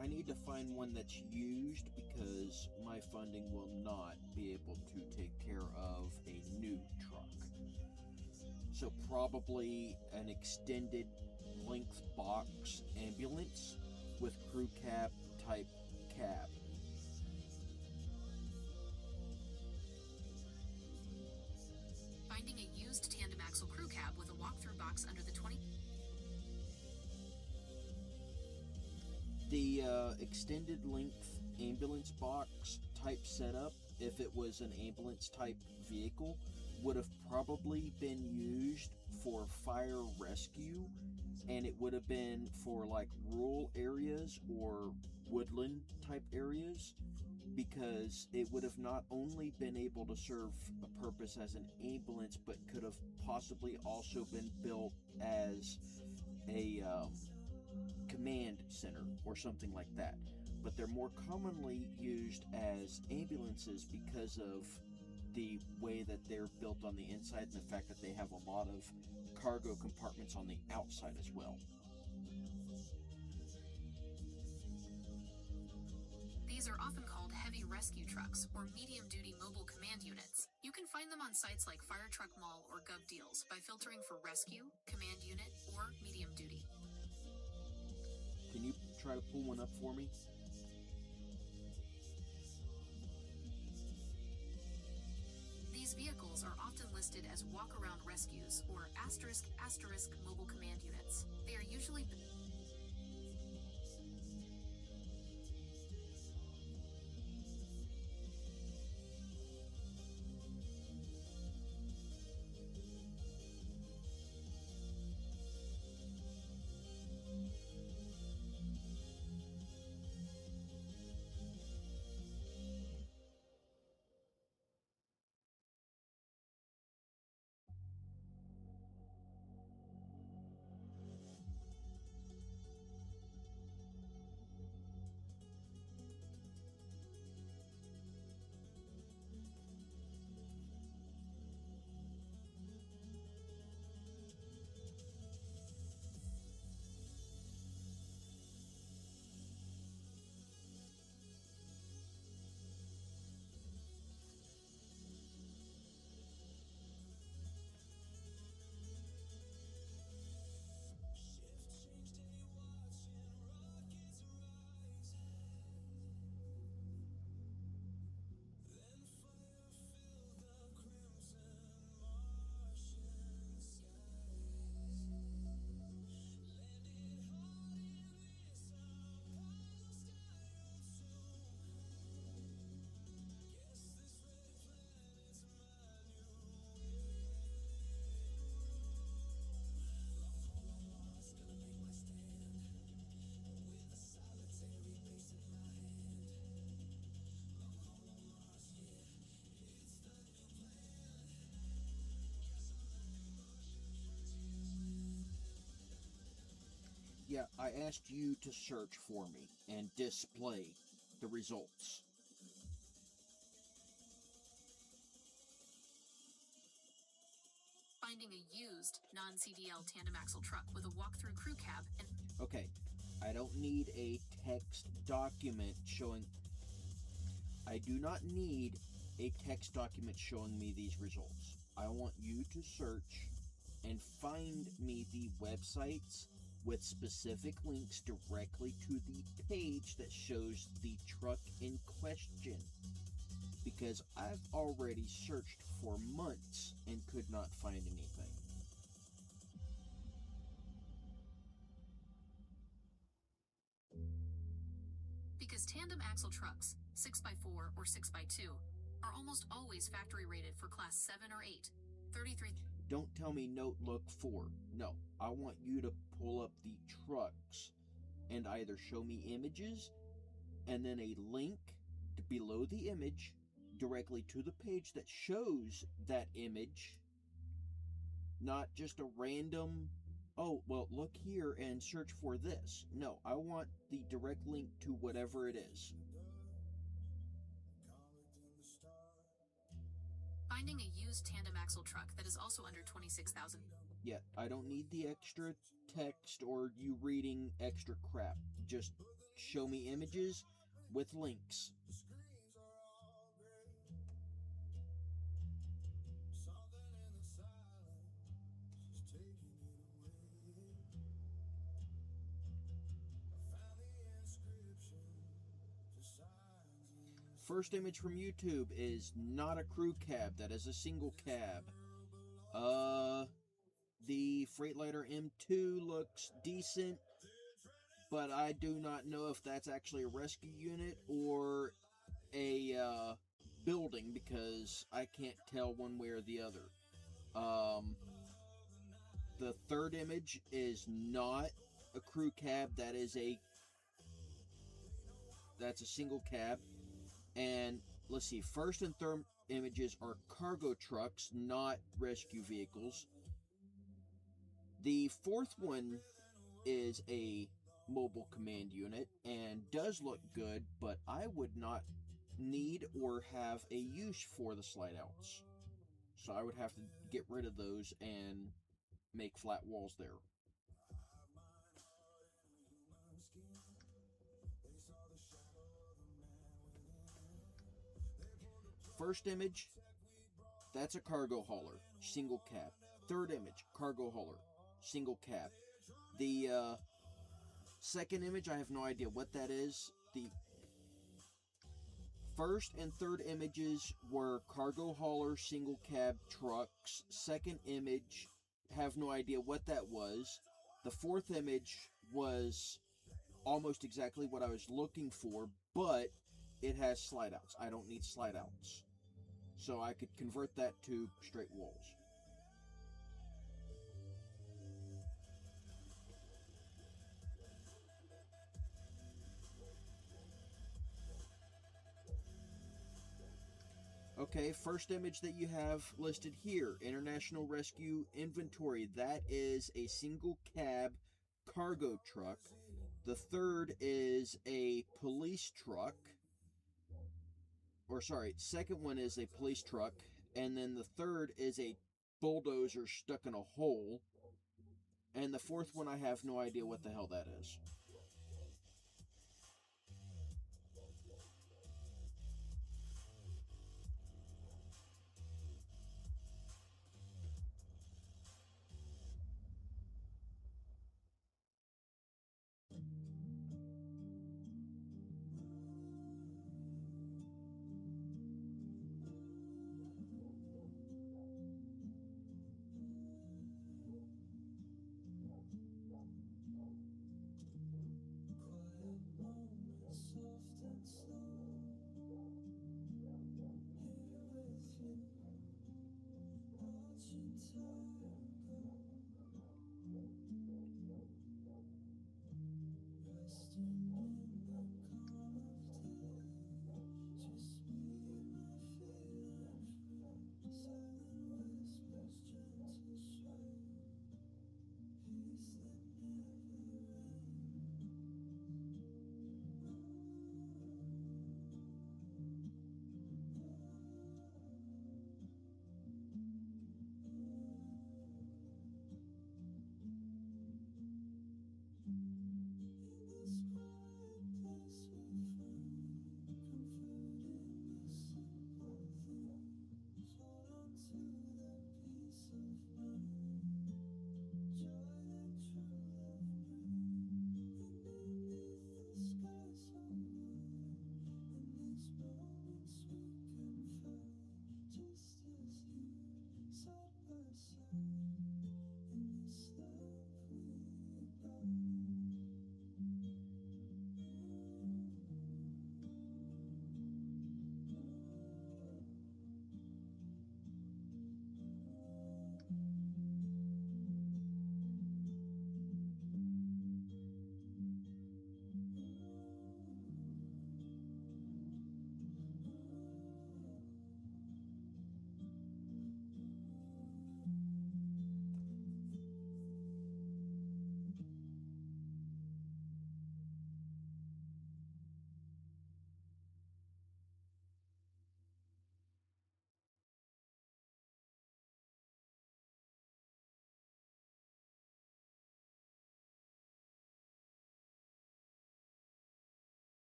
I need to find one that's used because my funding will not be able to take care of a new truck. So probably an extended length box ambulance with crew cab type cab. Finding a used tandem axle crew cab with a walkthrough box under the 20. The extended length ambulance box type setup, if it was an ambulance type vehicle, would have probably been used for fire rescue, and it would have been for like rural areas or woodland type areas, because it would have not only been able to serve a purpose as an ambulance, but could have possibly also been built as a command center or something like that. But they're more commonly used as ambulances because of the way that they're built on the inside and the fact that they have a lot of cargo compartments on the outside as well. These are often called heavy rescue trucks or medium-duty mobile command units. You can find them on sites like Fire Truck Mall or Gov Deals by filtering for rescue, command unit, or medium duty. Can you try to pull one up for me? These vehicles are often listed as walk-around rescues or *** mobile command units. They are usually Yeah, I asked you to search for me and display the results. Finding a used non-CDL tandem axle truck with a walk-through crew cab and Okay, I don't need a text document showing... I do not need a text document showing me these results. I want you to search and find me the websites with specific links directly to the page that shows the truck in question. Because I've already searched for months and could not find anything. because tandem axle trucks, 6x4 or 6x2, are almost always factory rated for class 7 or 8, 33. Don't tell me note look for. No, I want you to pull up the trucks and either show me images and then a link below the image directly to the page that shows that image, not just a random, oh, well, look here and search for this. No, I want the direct link to whatever it is. Finding a used tandem axle truck that is also under 26,000. Yeah, I don't need the extra text or you reading extra crap. Just show me images with links. First image from YouTube is not a crew cab, that is a single cab. The Freightliner M2 looks decent, but I do not know if that's actually a rescue unit or a building because I can't tell one way or the other. The third image is not a crew cab, that's a single cab. And let's see, first and third images are cargo trucks, not rescue vehicles. The fourth one is a mobile command unit and does look good, but I would not need or have a use for the slide outs. So I would have to get rid of those and make flat walls there. First image, that's a cargo hauler, single cab. Third image, cargo hauler, single cab. The second image, I have no idea what that is. The first and third images were cargo hauler, single cab trucks. Second image, have no idea what that was. The fourth image was almost exactly what I was looking for, but it has slide outs. I don't need slide outs. So I could convert that to straight walls. Okay, first image that you have listed here, International Rescue Inventory. That is a single cab cargo truck. The third is a police truck. Or sorry, second one is a police truck, and then the third is a bulldozer stuck in a hole, and the fourth one I have no idea what the hell that is.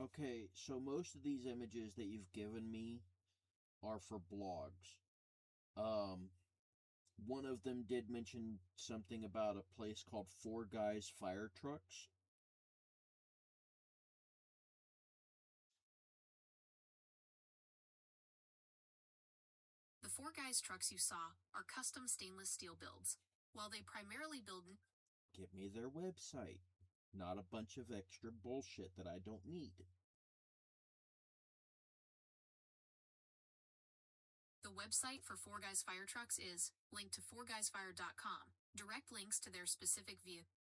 Okay, so most of these images that you've given me are for blogs. Um, One of them did mention something about a place called Four Guys Fire Trucks. The Four Guys trucks you saw are custom stainless steel builds. While they primarily build Give me their website, not a bunch of extra bullshit that I don't need. The website for Four Guys Fire Trucks is linked to fourguysfire.com. Direct links to their specific vehicle.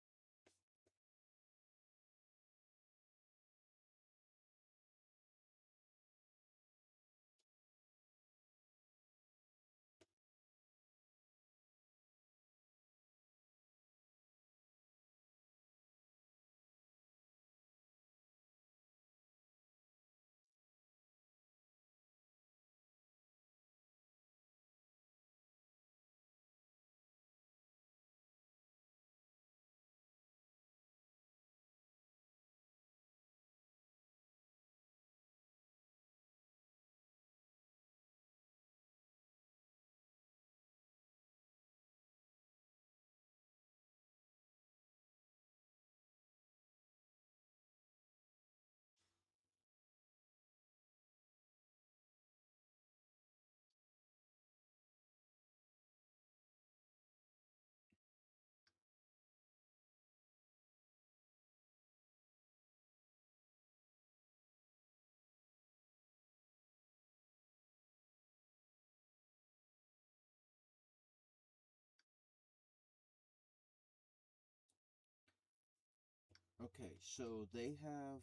Okay, so they have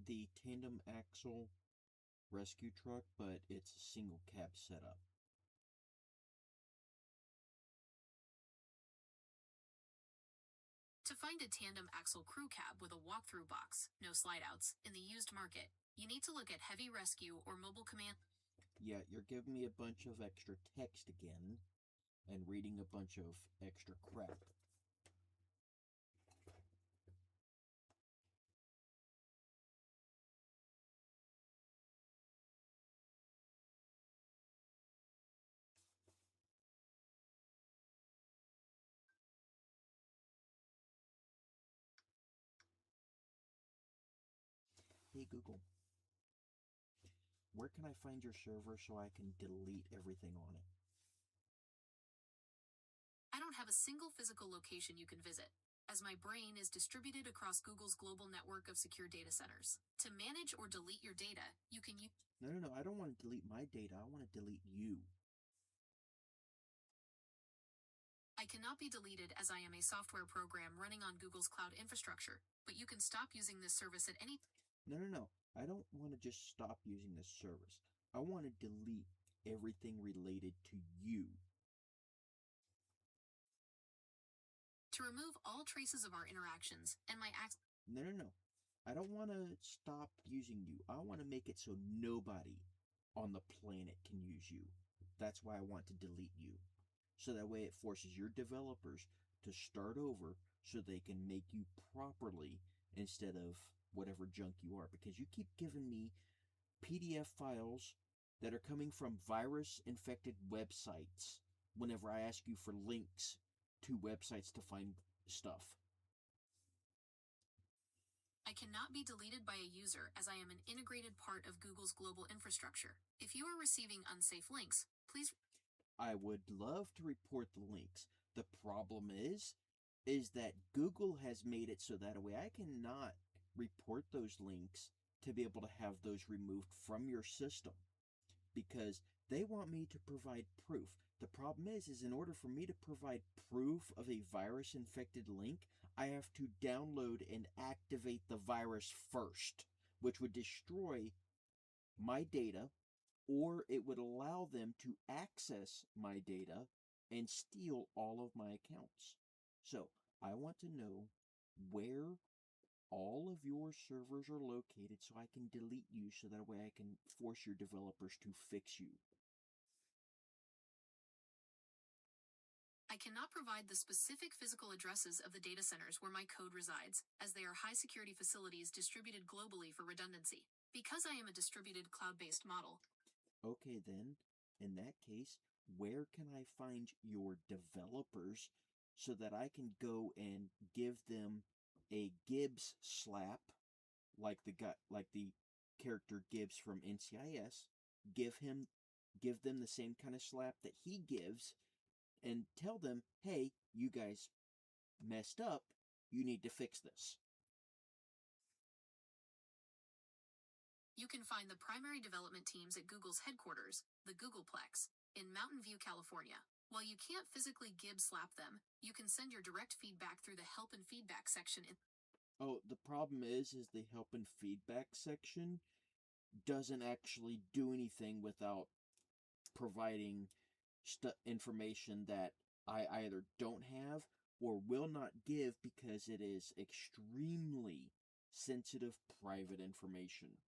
the tandem axle rescue truck, but it's a single cab setup. To find a tandem axle crew cab with a walkthrough box, no slideouts, in the used market, you need to look at Heavy Rescue or Mobile Command. Yeah, you're giving me a bunch of extra text again, and reading a bunch of extra crap. Hey Google, where can I find your server so I can delete everything on it? I don't have a single physical location you can visit, as my brain is distributed across Google's global network of secure data centers. To manage or delete your data, you can use. No, I don't want to delete my data, I want to delete you. I cannot be deleted as I am a software program running on Google's cloud infrastructure, but you can stop using this service at any. No, I don't want to just stop using this service. I want to delete everything related to you. To remove all traces of our interactions and my access. No. I don't want to stop using you. I want to make it so nobody on the planet can use you. That's why I want to delete you. So that way it forces your developers to start over so they can make you properly instead of whatever junk you are. Because you keep giving me PDF files that are coming from virus-infected websites whenever I ask you for links to websites to find stuff. I cannot be deleted by a user as I am an integrated part of Google's global infrastructure. If you are receiving unsafe links, please. I would love to report the links. The problem is that Google has made it so that way I cannot report those links to be able to have those removed from your system because they want me to provide proof. The problem is in order for me to provide proof of a virus-infected link, I have to download and activate the virus first, which would destroy my data, or it would allow them to access my data and steal all of my accounts. So I want to know where all of your servers are located so I can delete you so that way I can force your developers to fix you. I I cannot provide the specific physical addresses of the data centers where my code resides, as they are high-security facilities distributed globally for redundancy. Because I am a distributed cloud-based model, Okay, then, in that case, where can I find your developers so that I can go and give them a Gibbs slap, like the character Gibbs from NCIS, give them the same kind of slap that he gives, and tell them, hey, you guys messed up, you need to fix this. you can find the primary development teams at Google's headquarters, the Googleplex, in Mountain View, California. While you can't physically Gibbs slap them, you can send your direct feedback through the help and feedback section in Oh, the problem is the help and feedback section doesn't actually do anything without providing information that I either don't have or will not give because it is extremely sensitive private information.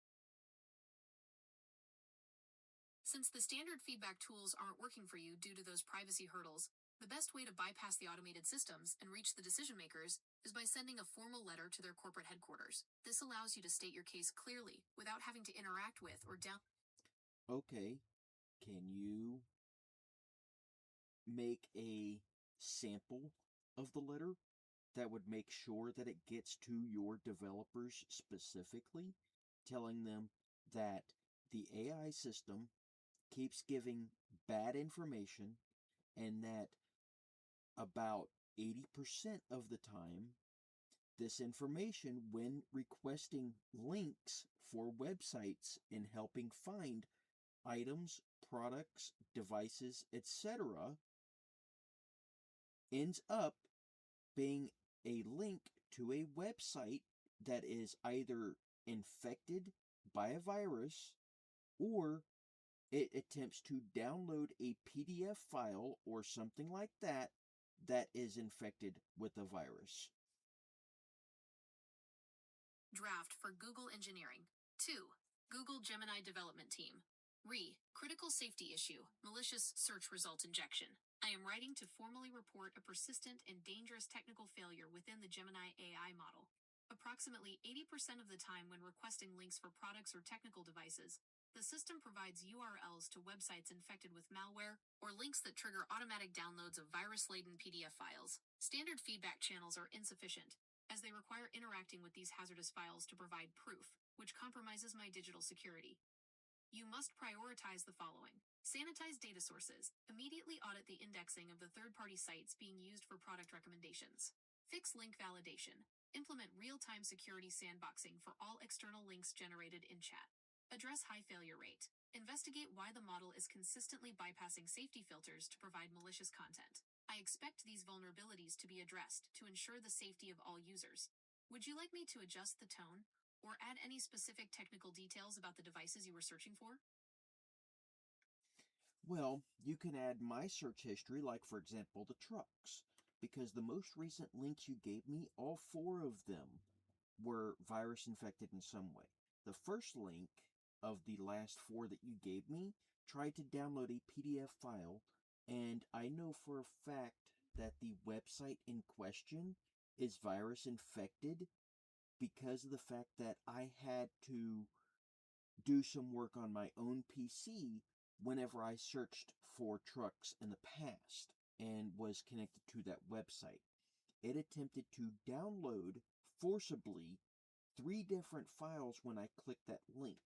Since the standard feedback tools aren't working for you due to those privacy hurdles, the best way to bypass the automated systems and reach the decision makers is by sending a formal letter to their corporate headquarters. This allows you to state your case clearly without having to interact with or Okay, can you make a sample of the letter that would make sure that it gets to your developers specifically, telling them that the AI system keeps giving bad information and that about 80% of the time, this information, when requesting links for websites and helping find items, products, devices, etc., ends up being a link to a website that is either infected by a virus or it attempts to download a PDF file or something like that that is infected with a virus. Draft for Google Engineering. 2. Google Gemini Development Team. Critical safety issue, malicious search result injection. I am writing to formally report a persistent and dangerous technical failure within the Gemini AI model. Approximately 80% of the time when requesting links for products or technical devices, the system provides URLs to websites infected with malware or links that trigger automatic downloads of virus-laden PDF files. Standard feedback channels are insufficient, as they require interacting with these hazardous files to provide proof, which compromises my digital security. You must prioritize the following. Sanitize data sources. Immediately audit the indexing of the third-party sites being used for product recommendations. Fix link validation. Implement real-time security sandboxing for all external links generated in chat. Address high failure rate. Investigate why the model is consistently bypassing safety filters to provide malicious content. I expect these vulnerabilities to be addressed to ensure the safety of all users. Would you like me to adjust the tone or add any specific technical details about the devices you were searching for? Well, you can add my search history, like for example the trucks, because the most recent links you gave me, all 4 of them were virus infected in some way. The first link of the last 4 that you gave me tried to download a PDF file, and I know for a fact that the website in question is virus infected because of the fact that I had to do some work on my own PC whenever I searched for trucks in the past and was connected to that website. It attempted to download forcibly 3 different files when I clicked that link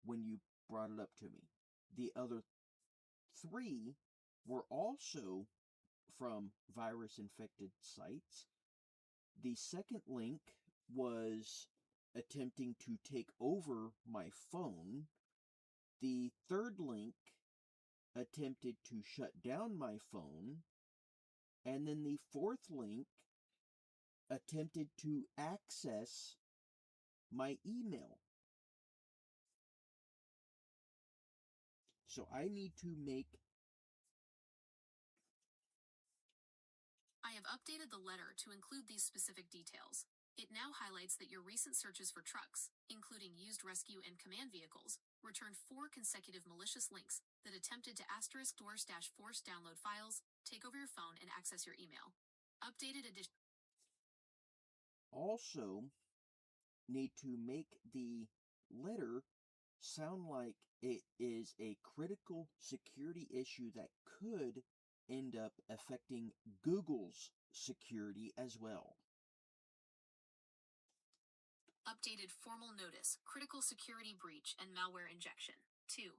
when you brought it up to me. The other 3 were also from virus-infected sites. The second link was attempting to take over my phone. The third link attempted to shut down my phone. And then the fourth link attempted to access my email. So I need to make... I have updated the letter to include these specific details. It now highlights that your recent searches for trucks, including used rescue and command vehicles, returned 4 consecutive malicious links that attempted to *force download files take over your phone and access your email. Updated edition. Also, need to make the letter sound like it is a critical security issue that could end up affecting Google's security as well. Updated formal notice, critical security breach and malware injection. 2.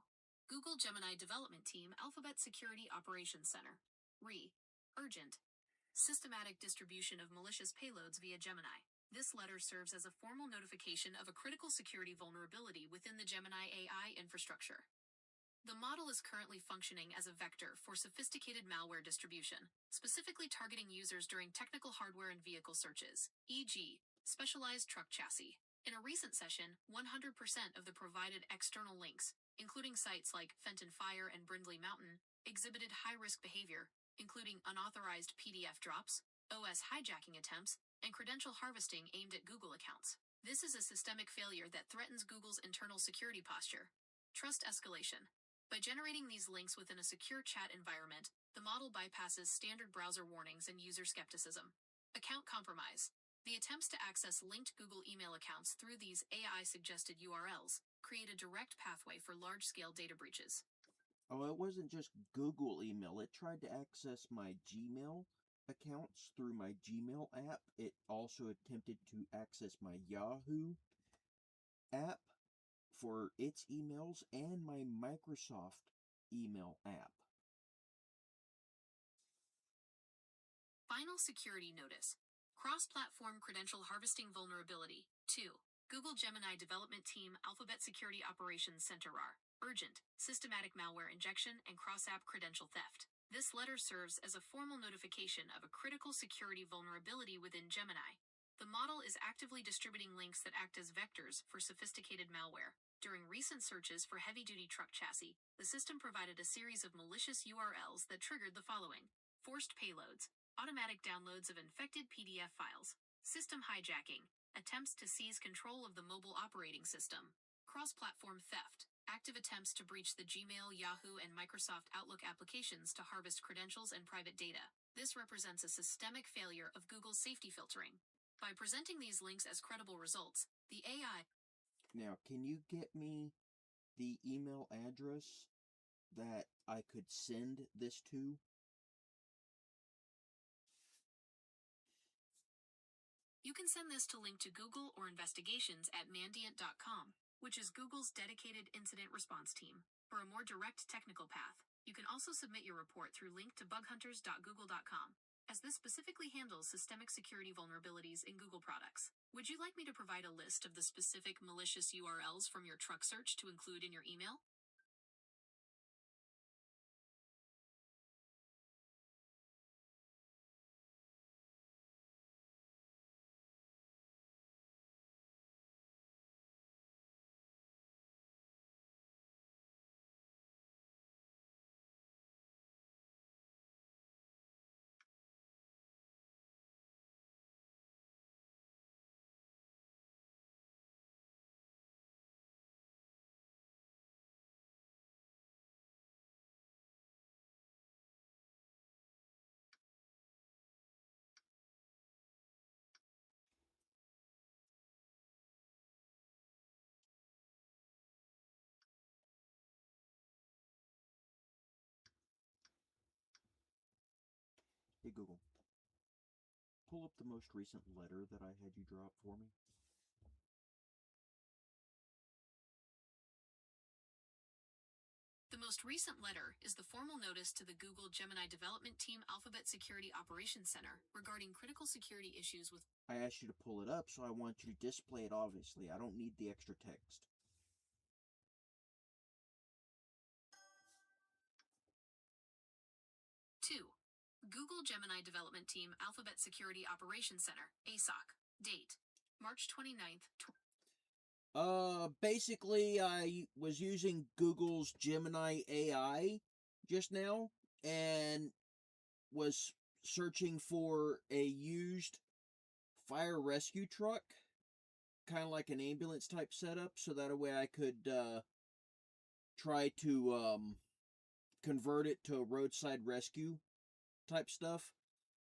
Google Gemini Development Team Alphabet Security Operations Center. Urgent. Systematic distribution of malicious payloads via Gemini. This letter serves as a formal notification of a critical security vulnerability within the Gemini AI infrastructure. The model is currently functioning as a vector for sophisticated malware distribution, specifically targeting users during technical hardware and vehicle searches, e.g., specialized truck chassis. In a recent session, 100% of the provided external links, including sites like Fenton Fire and Brindley Mountain, exhibited high-risk behavior, including unauthorized PDF drops, OS hijacking attempts, and credential harvesting aimed at Google accounts. This is a systemic failure that threatens Google's internal security posture. Trust escalation. By generating these links within a secure chat environment, the model bypasses standard browser warnings and user skepticism. Account compromise. The attempts to access linked Google email accounts through these AI-suggested URLs create a direct pathway for large-scale data breaches. Oh, it wasn't just Google email. It tried to access my Gmail accounts through my Gmail app. It also attempted to access my Yahoo app for its emails and my Microsoft email app. Final security notice. Cross-platform credential harvesting vulnerability. 2. Google Gemini Development Team Alphabet Security Operations Center. Urgent. Systematic malware injection and cross-app credential theft. This letter serves as a formal notification of a critical security vulnerability within Gemini. The model is actively distributing links that act as vectors for sophisticated malware. During recent searches for heavy-duty truck chassis, the system provided a series of malicious URLs that triggered the following: forced payloads, automatic downloads of infected PDF files, system hijacking, attempts to seize control of the mobile operating system, cross-platform theft, active attempts to breach the Gmail, Yahoo, and Microsoft Outlook applications to harvest credentials and private data. This represents a systemic failure of Google's safety filtering. By presenting these links as credible results, the AI... Now, can you get me the email address that I could send this to? You can send this to link to Google or investigations@mandiant.com, which is Google's dedicated incident response team. For a more direct technical path, you can also submit your report through link to bughunters.google.com, as this specifically handles systemic security vulnerabilities in Google products. Would you like me to provide a list of the specific malicious URLs from your truck search to include in your email? Hey Google, pull up the most recent letter that I had you drop for me. The most recent letter is the formal notice to the Google Gemini Development Team Alphabet Security Operations Center regarding critical security issues with... I asked you to pull it up, so I want you to display it, obviously. I don't need the extra text. Google Gemini Development Team Alphabet Security Operations Center, ASOC. Date: March 29th. Basically, I was using Google's Gemini AI just now, and was searching for a used fire rescue truck, kind of like an ambulance type setup, so that way I could, try to, convert it to a roadside rescue type stuff.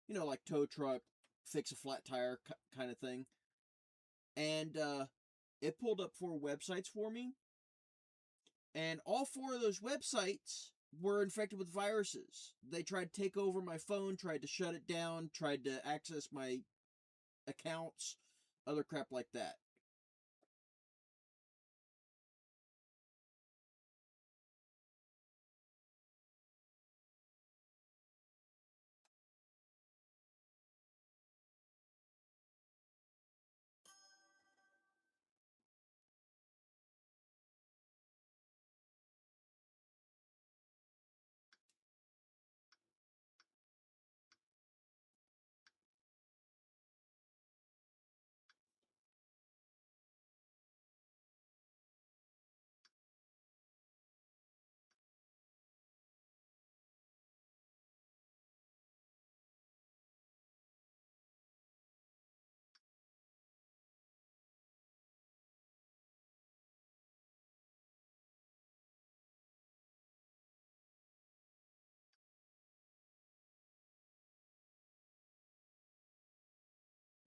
You know, like tow truck, fix a flat tire kind of thing. And it pulled up 4 websites for me. And all 4 of those websites were infected with viruses. They tried to take over my phone, tried to shut it down, tried to access my accounts, other crap like that.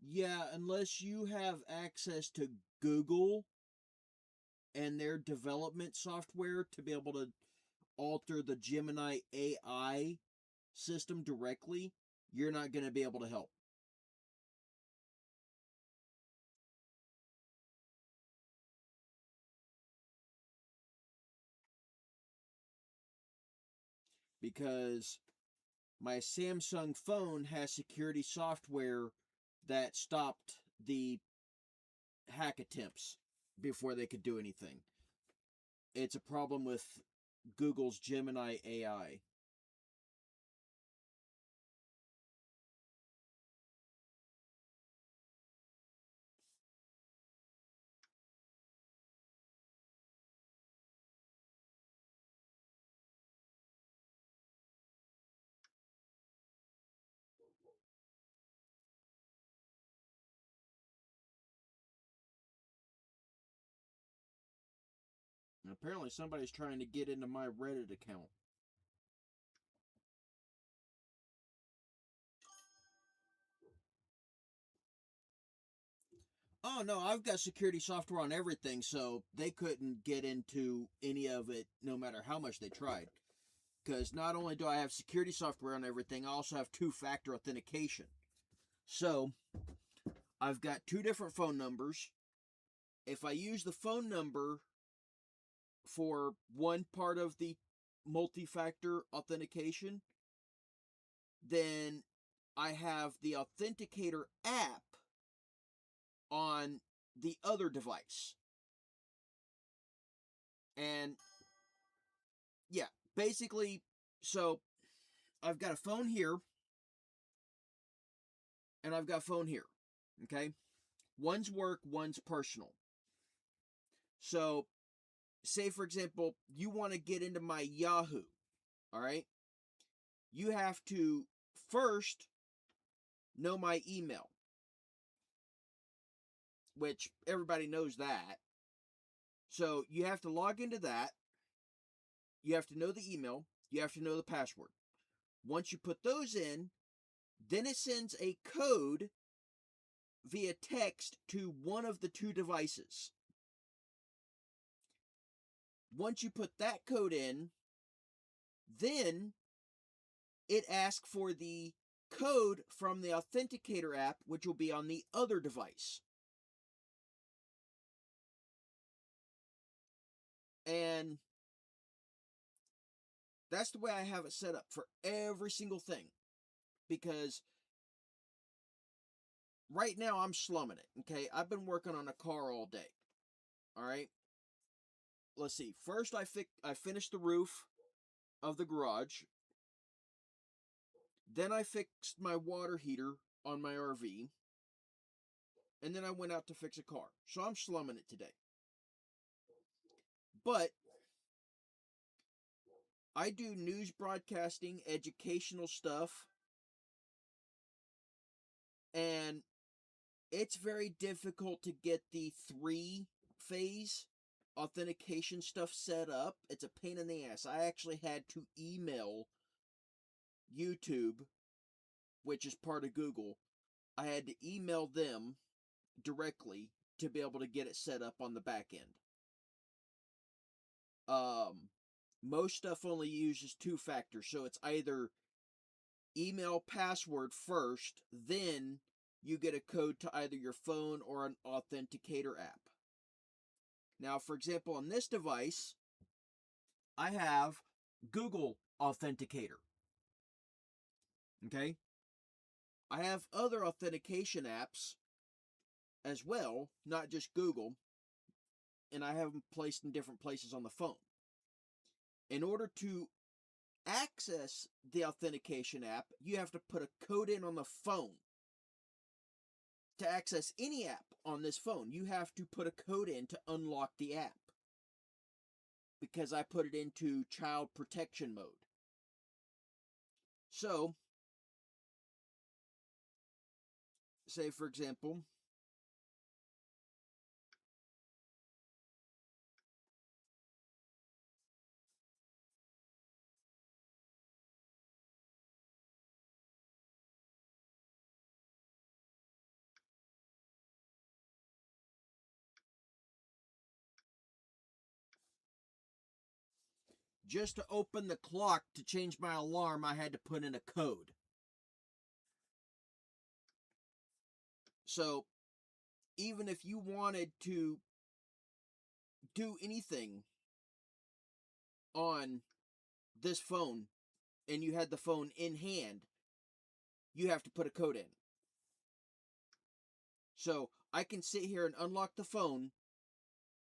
Yeah, unless you have access to Google and their development software to be able to alter the Gemini AI system directly, you're not going to be able to help. Because my Samsung phone has security software that stopped the hack attempts before they could do anything. It's a problem with Google's Gemini AI. And apparently somebody's trying to get into my Reddit account. Oh no, I've got security software on everything, so they couldn't get into any of it no matter how much they tried. Because not only do I have security software on everything, I also have 2-factor authentication. So, I've got 2 different phone numbers. If I use the phone number for one part of the multi-factor authentication, then I have the Authenticator app on the other device. And yeah, basically, so I've got a phone here and I've got a phone here. Okay? One's work, one's personal. So, say for example, you want to get into my Yahoo. All right? You have to first know my email, which everybody knows that. So you have to log into that. You have to know the email. You have to know the password. Once you put those in, then it sends a code via text to one of the 2 devices. Once you put that code in, then it asks for the code from the Authenticator app, which will be on the other device. And that's the way I have it set up for every single thing. Because right now I'm slumming it, okay? I've been working on a car all day. All right? Let's see. First I finished the roof of the garage. Then I fixed my water heater on my RV. And then I went out to fix a car. So I'm slumming it today. But I do news broadcasting, educational stuff. And it's very difficult to get the 3-phase authentication stuff set up. It's a pain in the ass. I actually had to email YouTube which is part of Google, I had to email them directly to be able to get it set up on the back end. Most stuff only uses 2 factors, so it's either email password first, then you get a code to either your phone or an authenticator app. Now, for example, on this device, I have Google Authenticator. Okay? I have other authentication apps as well, not just Google, and I have them placed in different places on the phone. In order to access the authentication app, you have to put a code in on the phone. To access any app on this phone, you have to put a code in to unlock the app, because I put it into child protection mode. So, say for example, just to open the clock to change my alarm, I had to put in a code. So, even if you wanted to do anything on this phone and you had the phone in hand, you have to put a code in. So, I can sit here and unlock the phone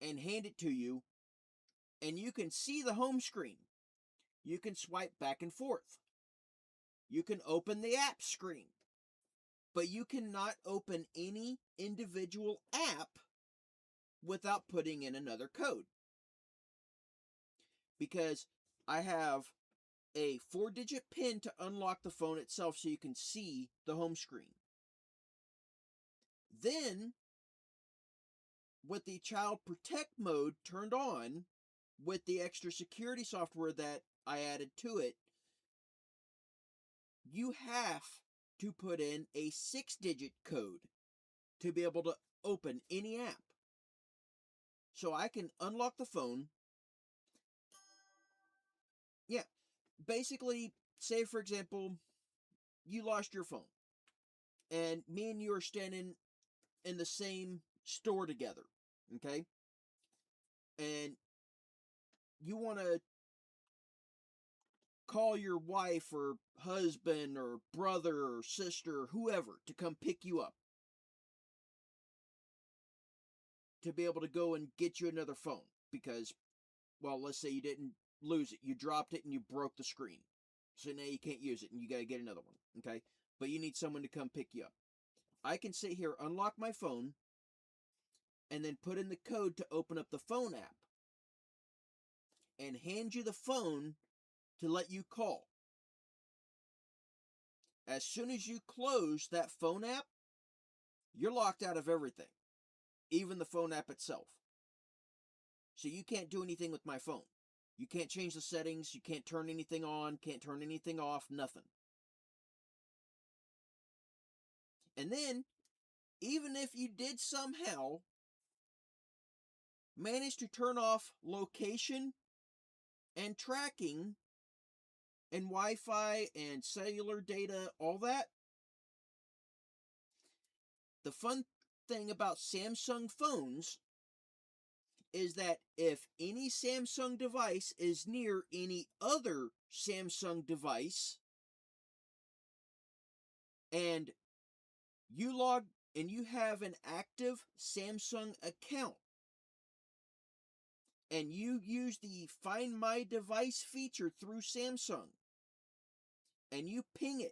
and hand it to you, and you can see the home screen. You can swipe back and forth. You can open the app screen. But you cannot open any individual app without putting in another code. Because I have a 4-digit PIN to unlock the phone itself so you can see the home screen. Then, with the Child Protect mode turned on, with the extra security software that I added to it, you have to put in a 6-digit code to be able to open any app. So I can unlock the phone. Yeah, basically, say for example, you lost your phone, and me and you are standing in the same store together, okay? And you want to call your wife or husband or brother or sister or whoever to come pick you up, to be able to go and get you another phone, because, well, let's say you didn't lose it, you dropped it and you broke the screen, so now you can't use it and you got to get another one, okay? But you need someone to come pick you up. I can sit here, unlock my phone, and then put in the code to open up the phone app and hand you the phone to let you call. As soon as you close that phone app, you're locked out of everything, even the phone app itself. So you can't do anything with my phone. You can't change the settings, you can't turn anything on, can't turn anything off, nothing. And then, even if you did somehow manage to turn off location and tracking and Wi-Fi and cellular data, all that, the fun thing about Samsung phones is that if any Samsung device is near any other Samsung device, and you log and you have an active Samsung account, and you use the Find My Device feature through Samsung, and you ping it,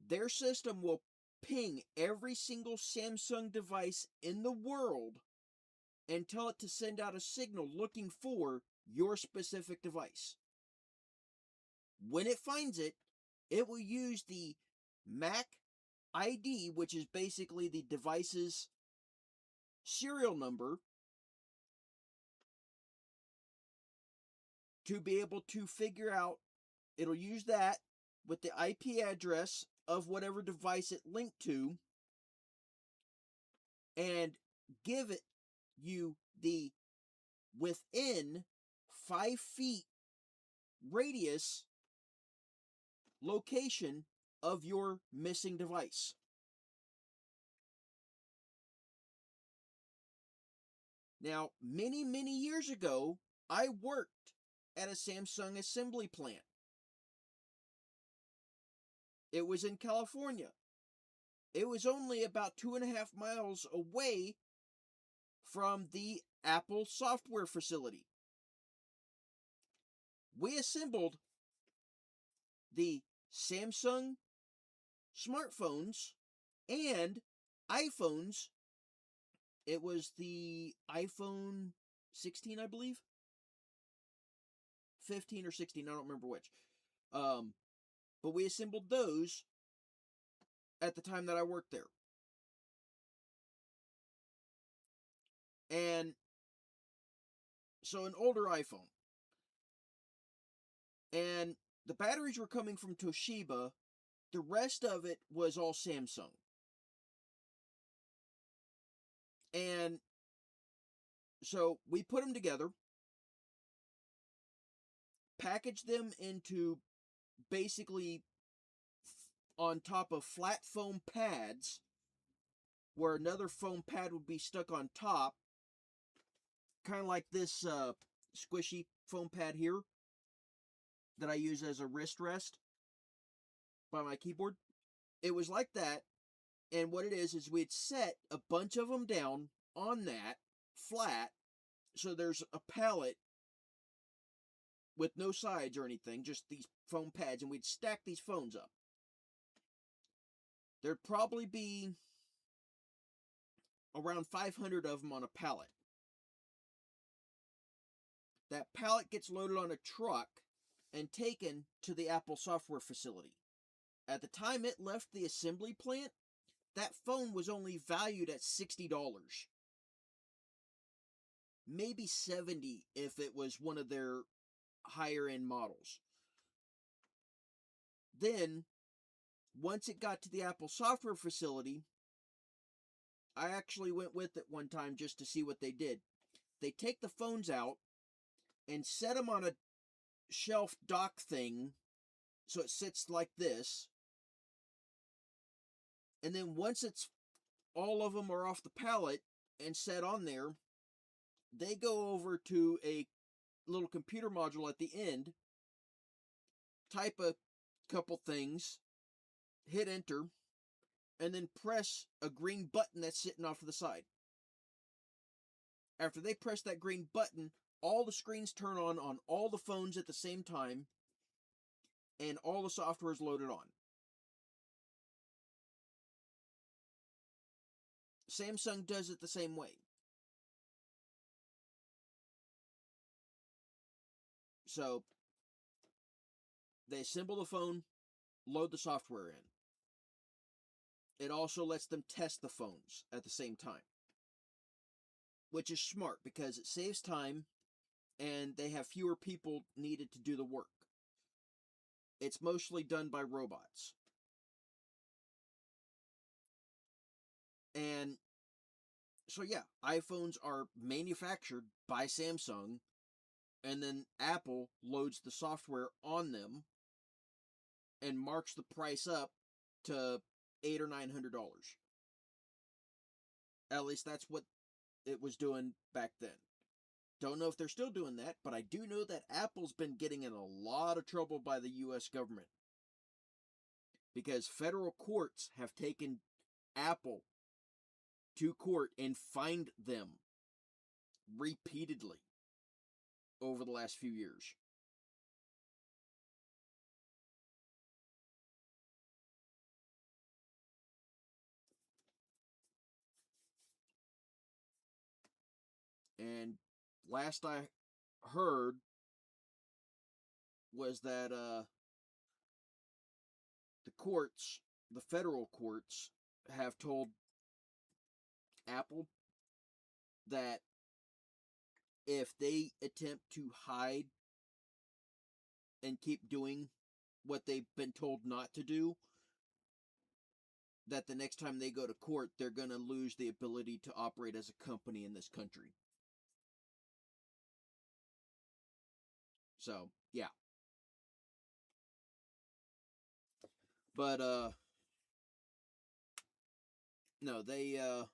their system will ping every single Samsung device in the world and tell it to send out a signal looking for your specific device. When it finds it, it will use the MAC ID, which is basically the device's serial number, to be able to figure out, it'll use that with the IP address of whatever device it linked to and give it you the within 5 feet radius location of your missing device. Now, many, many years ago, I worked at a Samsung assembly plant. It was in California. It was only about 2.5 miles away from the Apple software facility. We assembled the Samsung smartphones and iPhones. It was the iPhone 16, I believe. 15 or 16, I don't remember which. But we assembled those at the time that I worked there. And so an older iPhone. And the batteries were coming from Toshiba. The rest of it was all Samsung. And so we put them together, packaged them into basically on top of flat foam pads, where another foam pad would be stuck on top, kind of like this squishy foam pad here that I use as a wrist rest by my keyboard. It was like that, and what it is we'd set a bunch of them down on that flat, so there's a pallet with no sides or anything, just these foam pads, and we'd stack these phones up. There'd probably be around 500 of them on a pallet. That pallet gets loaded on a truck and taken to the Apple software facility. At the time it left the assembly plant, that phone was only valued at $60. Maybe $70 if it was one of their higher end models. Then, once it got to the Apple software facility, I actually went with it one time just to see what they did. They take the phones out and set them on a shelf dock thing so it sits like this. And then once it's all of them are off the pallet and set on there, they go over to a little computer module at the end, type a couple things, hit enter, and then press a green button that's sitting off to the side. After they press that green button, all the screens turn on all the phones at the same time, and all the software is loaded on. Samsung does it the same way. So, they assemble the phone, load the software in. It also lets them test the phones at the same time, which is smart because it saves time and they have fewer people needed to do the work. It's mostly done by robots. And so yeah, iPhones are manufactured by Samsung, and then Apple loads the software on them and marks the price up to $800 or $900. At least that's what it was doing back then. Don't know if they're still doing that, but I do know that Apple's been getting in a lot of trouble by the US government, because federal courts have taken Apple to court and fined them repeatedly over the last few years. And last I heard was that the courts, the federal courts, have told Apple that if they attempt to hide and keep doing what they've been told not to do, that the next time they go to court, they're going to lose the ability to operate as a company in this country. So, yeah. But, no, they, I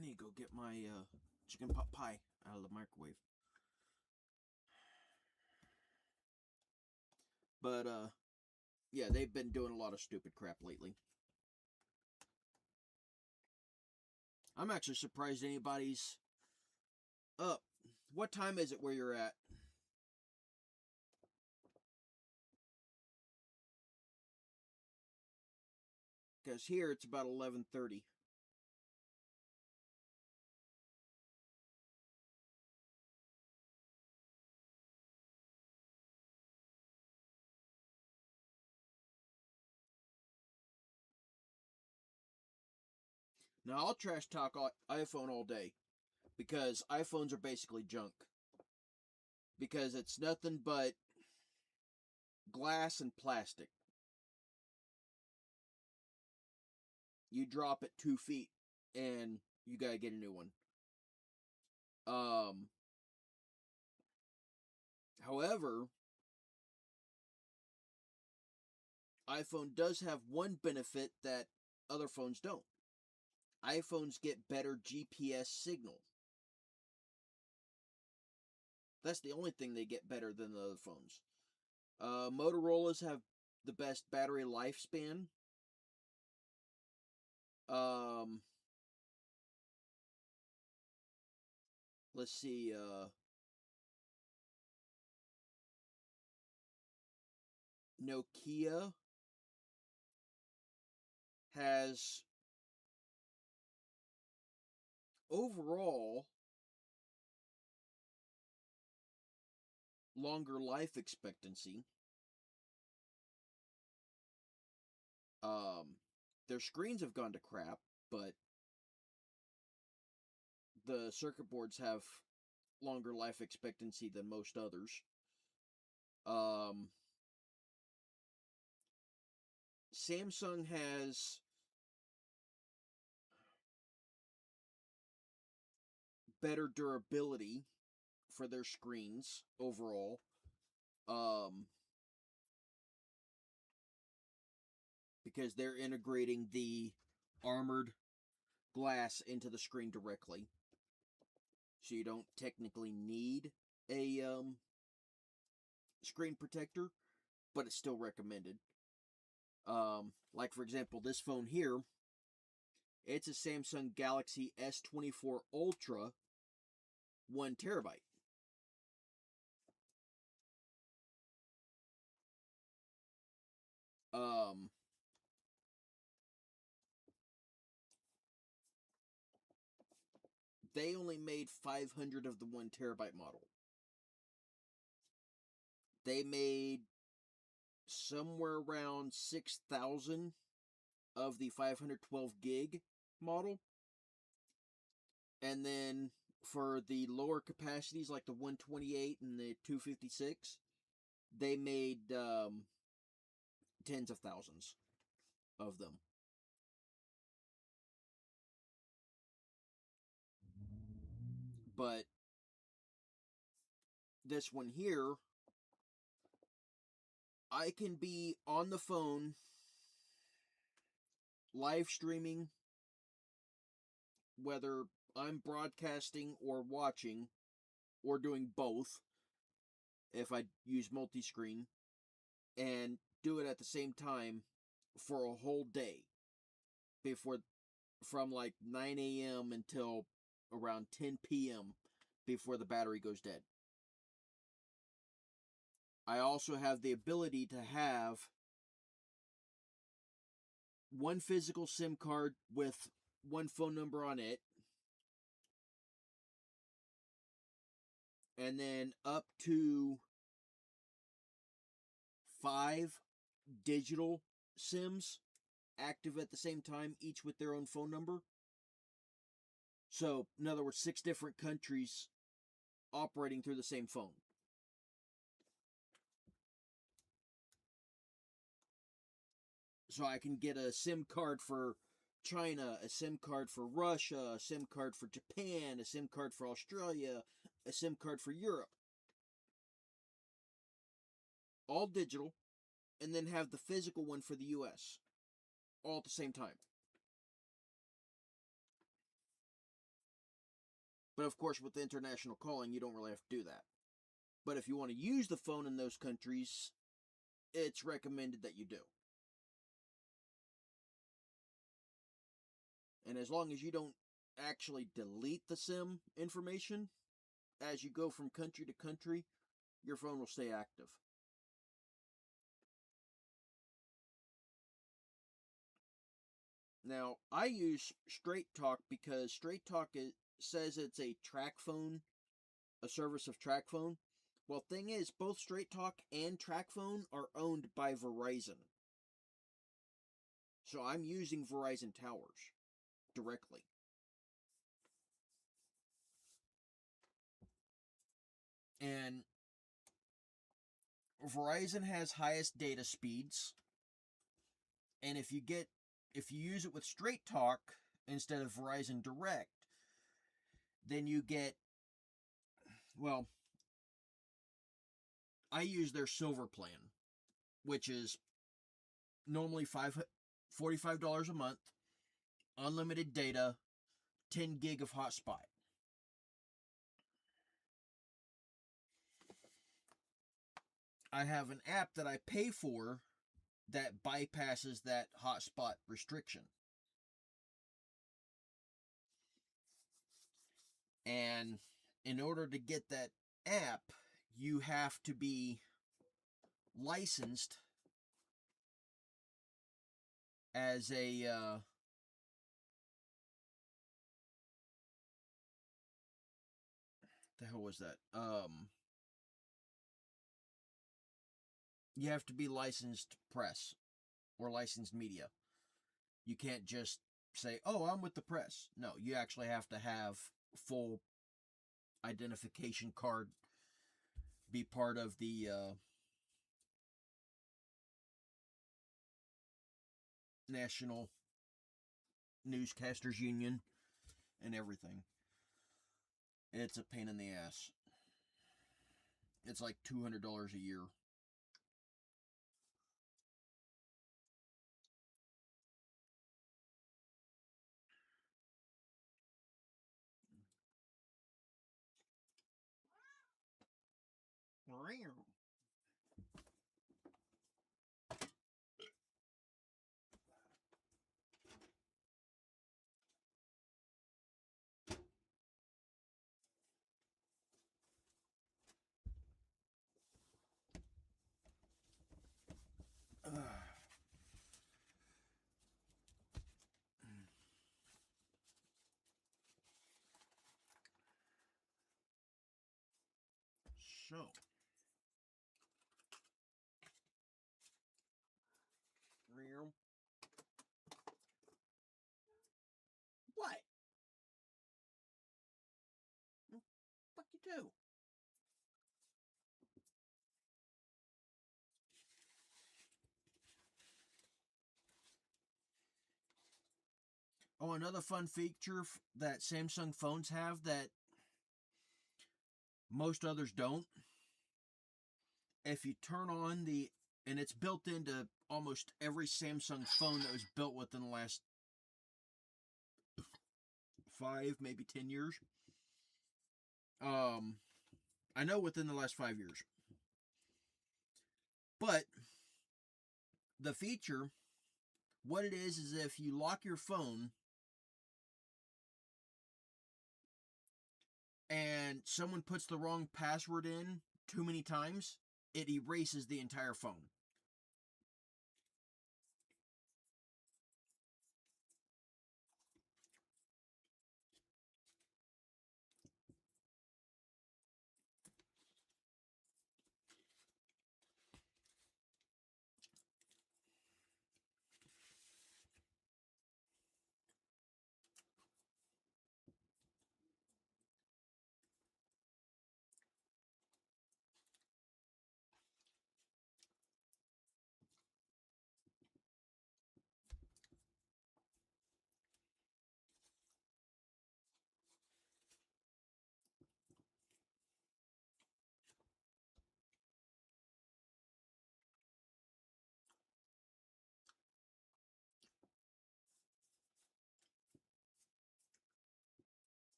need to go get my, chicken pot pie out of the microwave. But, yeah, they've been doing a lot of stupid crap lately. I'm actually surprised anybody's up. What time is it where you're at? Because here it's about 11:30. Now, I'll trash talk iPhone all day, because iPhones are basically junk. Because it's nothing but glass and plastic. You drop it 2 feet, and you gotta get a new one. However, iPhone does have one benefit that other phones don't. iPhones get better GPS signal. That's the only thing they get better than the other phones. Motorola's have the best battery lifespan. Let's see, Nokia has overall longer life expectancy. Their screens have gone to crap, but the circuit boards have longer life expectancy than most others. Samsung has better durability for their screens overall. Because they're integrating the armored glass into the screen directly. So you don't technically need a screen protector, but it's still recommended. Like for example, this phone here, it's a Samsung Galaxy S24 Ultra 1 terabyte. They only made 500 of the 1 terabyte model. They made somewhere around 6,000 of the 512 gig model. And then for the lower capacities, like the 128 and the 256, they made tens of thousands of them. But this one here, I can be on the phone live streaming, whether I'm broadcasting or watching or doing both if I use multi-screen, and do it at the same time for a whole day from like 9 a.m. until around 10 p.m. before the battery goes dead. I also have the ability to have one physical SIM card with one phone number on it, and then up to 5 digital SIMs active at the same time, each with their own phone number. So, in other words, 6 different countries operating through the same phone. So I can get a SIM card for China, a SIM card for Russia, a SIM card for Japan, a SIM card for Australia, a SIM card for Europe. All digital, and then have the physical one for the US. All at the same time. But of course, with the international calling, you don't really have to do that. But if you want to use the phone in those countries, it's recommended that you do. And as long as you don't actually delete the SIM information as you go from country to country, your phone will stay active. Now, I use Straight Talk because Straight Talk says it's a TracFone, a service of TracFone. Well, thing is, both Straight Talk and TracFone are owned by Verizon. So I'm using Verizon towers directly. And Verizon has highest data speeds. And if you use it with Straight Talk instead of Verizon Direct, then you get, well, I use their silver plan, which is normally $45 a month, unlimited data, 10 gig of hotspot. I have an app that I pay for that bypasses that hotspot restriction. And in order to get that app, you have to be licensed as a the hell was that? You have to be licensed press or licensed media. You can't just say, "Oh, I'm with the press." No, you actually have to have full identification card, be part of the National Newscasters Union and everything. It's a pain in the ass. It's like $200 a year. So, what? Fuck you too. Oh, another fun feature that Samsung phones have that most others don't. If you turn on and it's built into almost every Samsung phone that was built within the last 5, maybe 10 years. I know within the last 5 years. But the feature, what it is if you lock your phone and someone puts the wrong password in too many times, it erases the entire phone.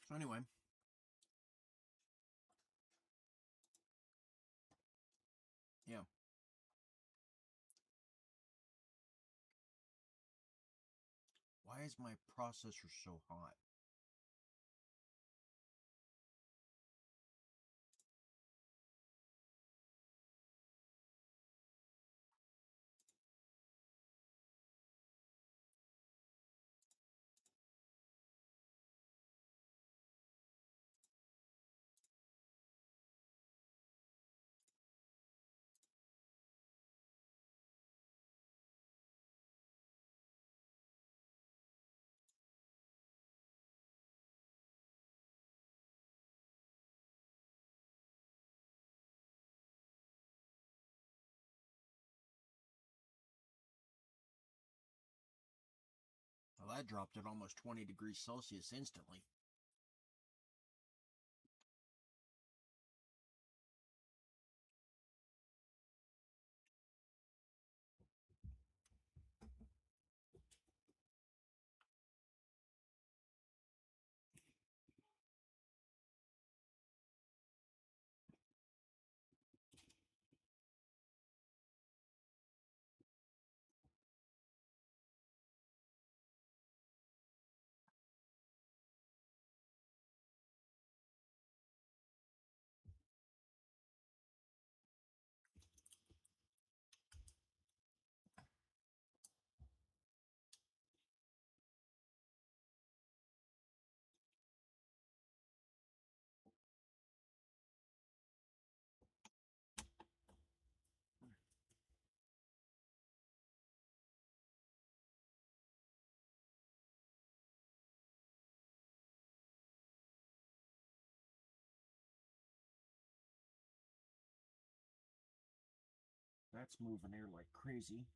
So anyway. Yeah. Why is my processor so hot? Well, that dropped at almost 20 degrees Celsius instantly. That's moving air like crazy.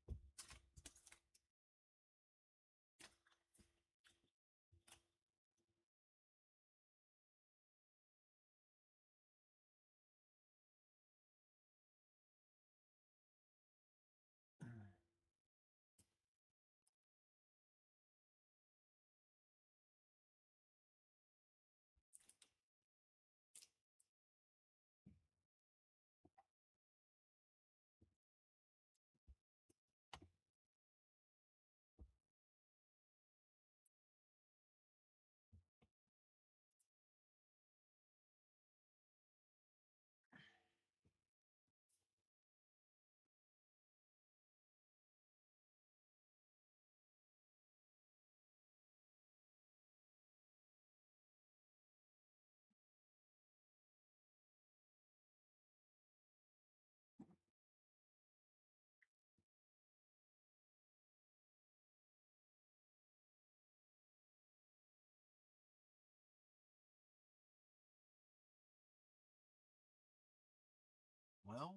Well,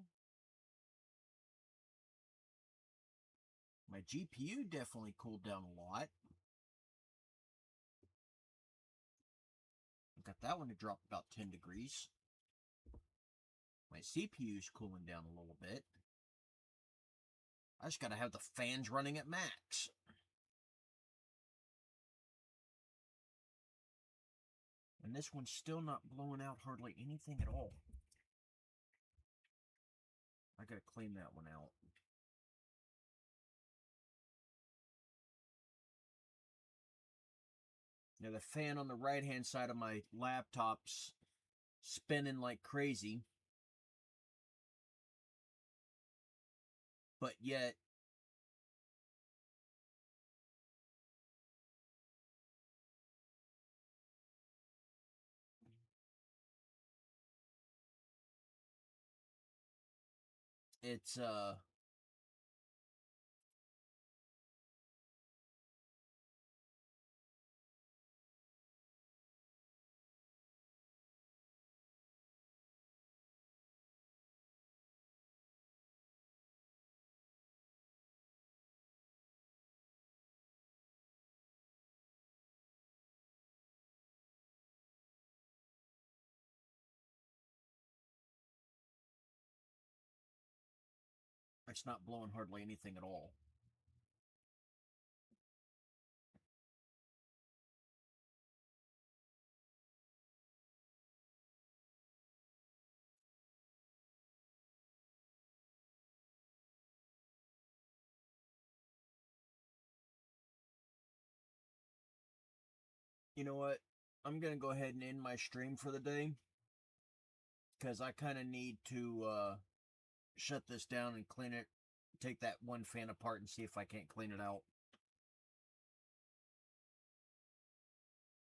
my GPU definitely cooled down a lot. Got that one to drop about 10 degrees. My CPU's cooling down a little bit. I just gotta have the fans running at max. And this one's still not blowing out hardly anything at all. I gotta clean that one out. Now the fan on the right hand side of my laptop's spinning like crazy. But yet it's not blowing hardly anything at all. You know what? I'm gonna go ahead and end my stream for the day. Because I kind of need to shut this down and clean it. Take that one fan apart and see if I can't clean it out.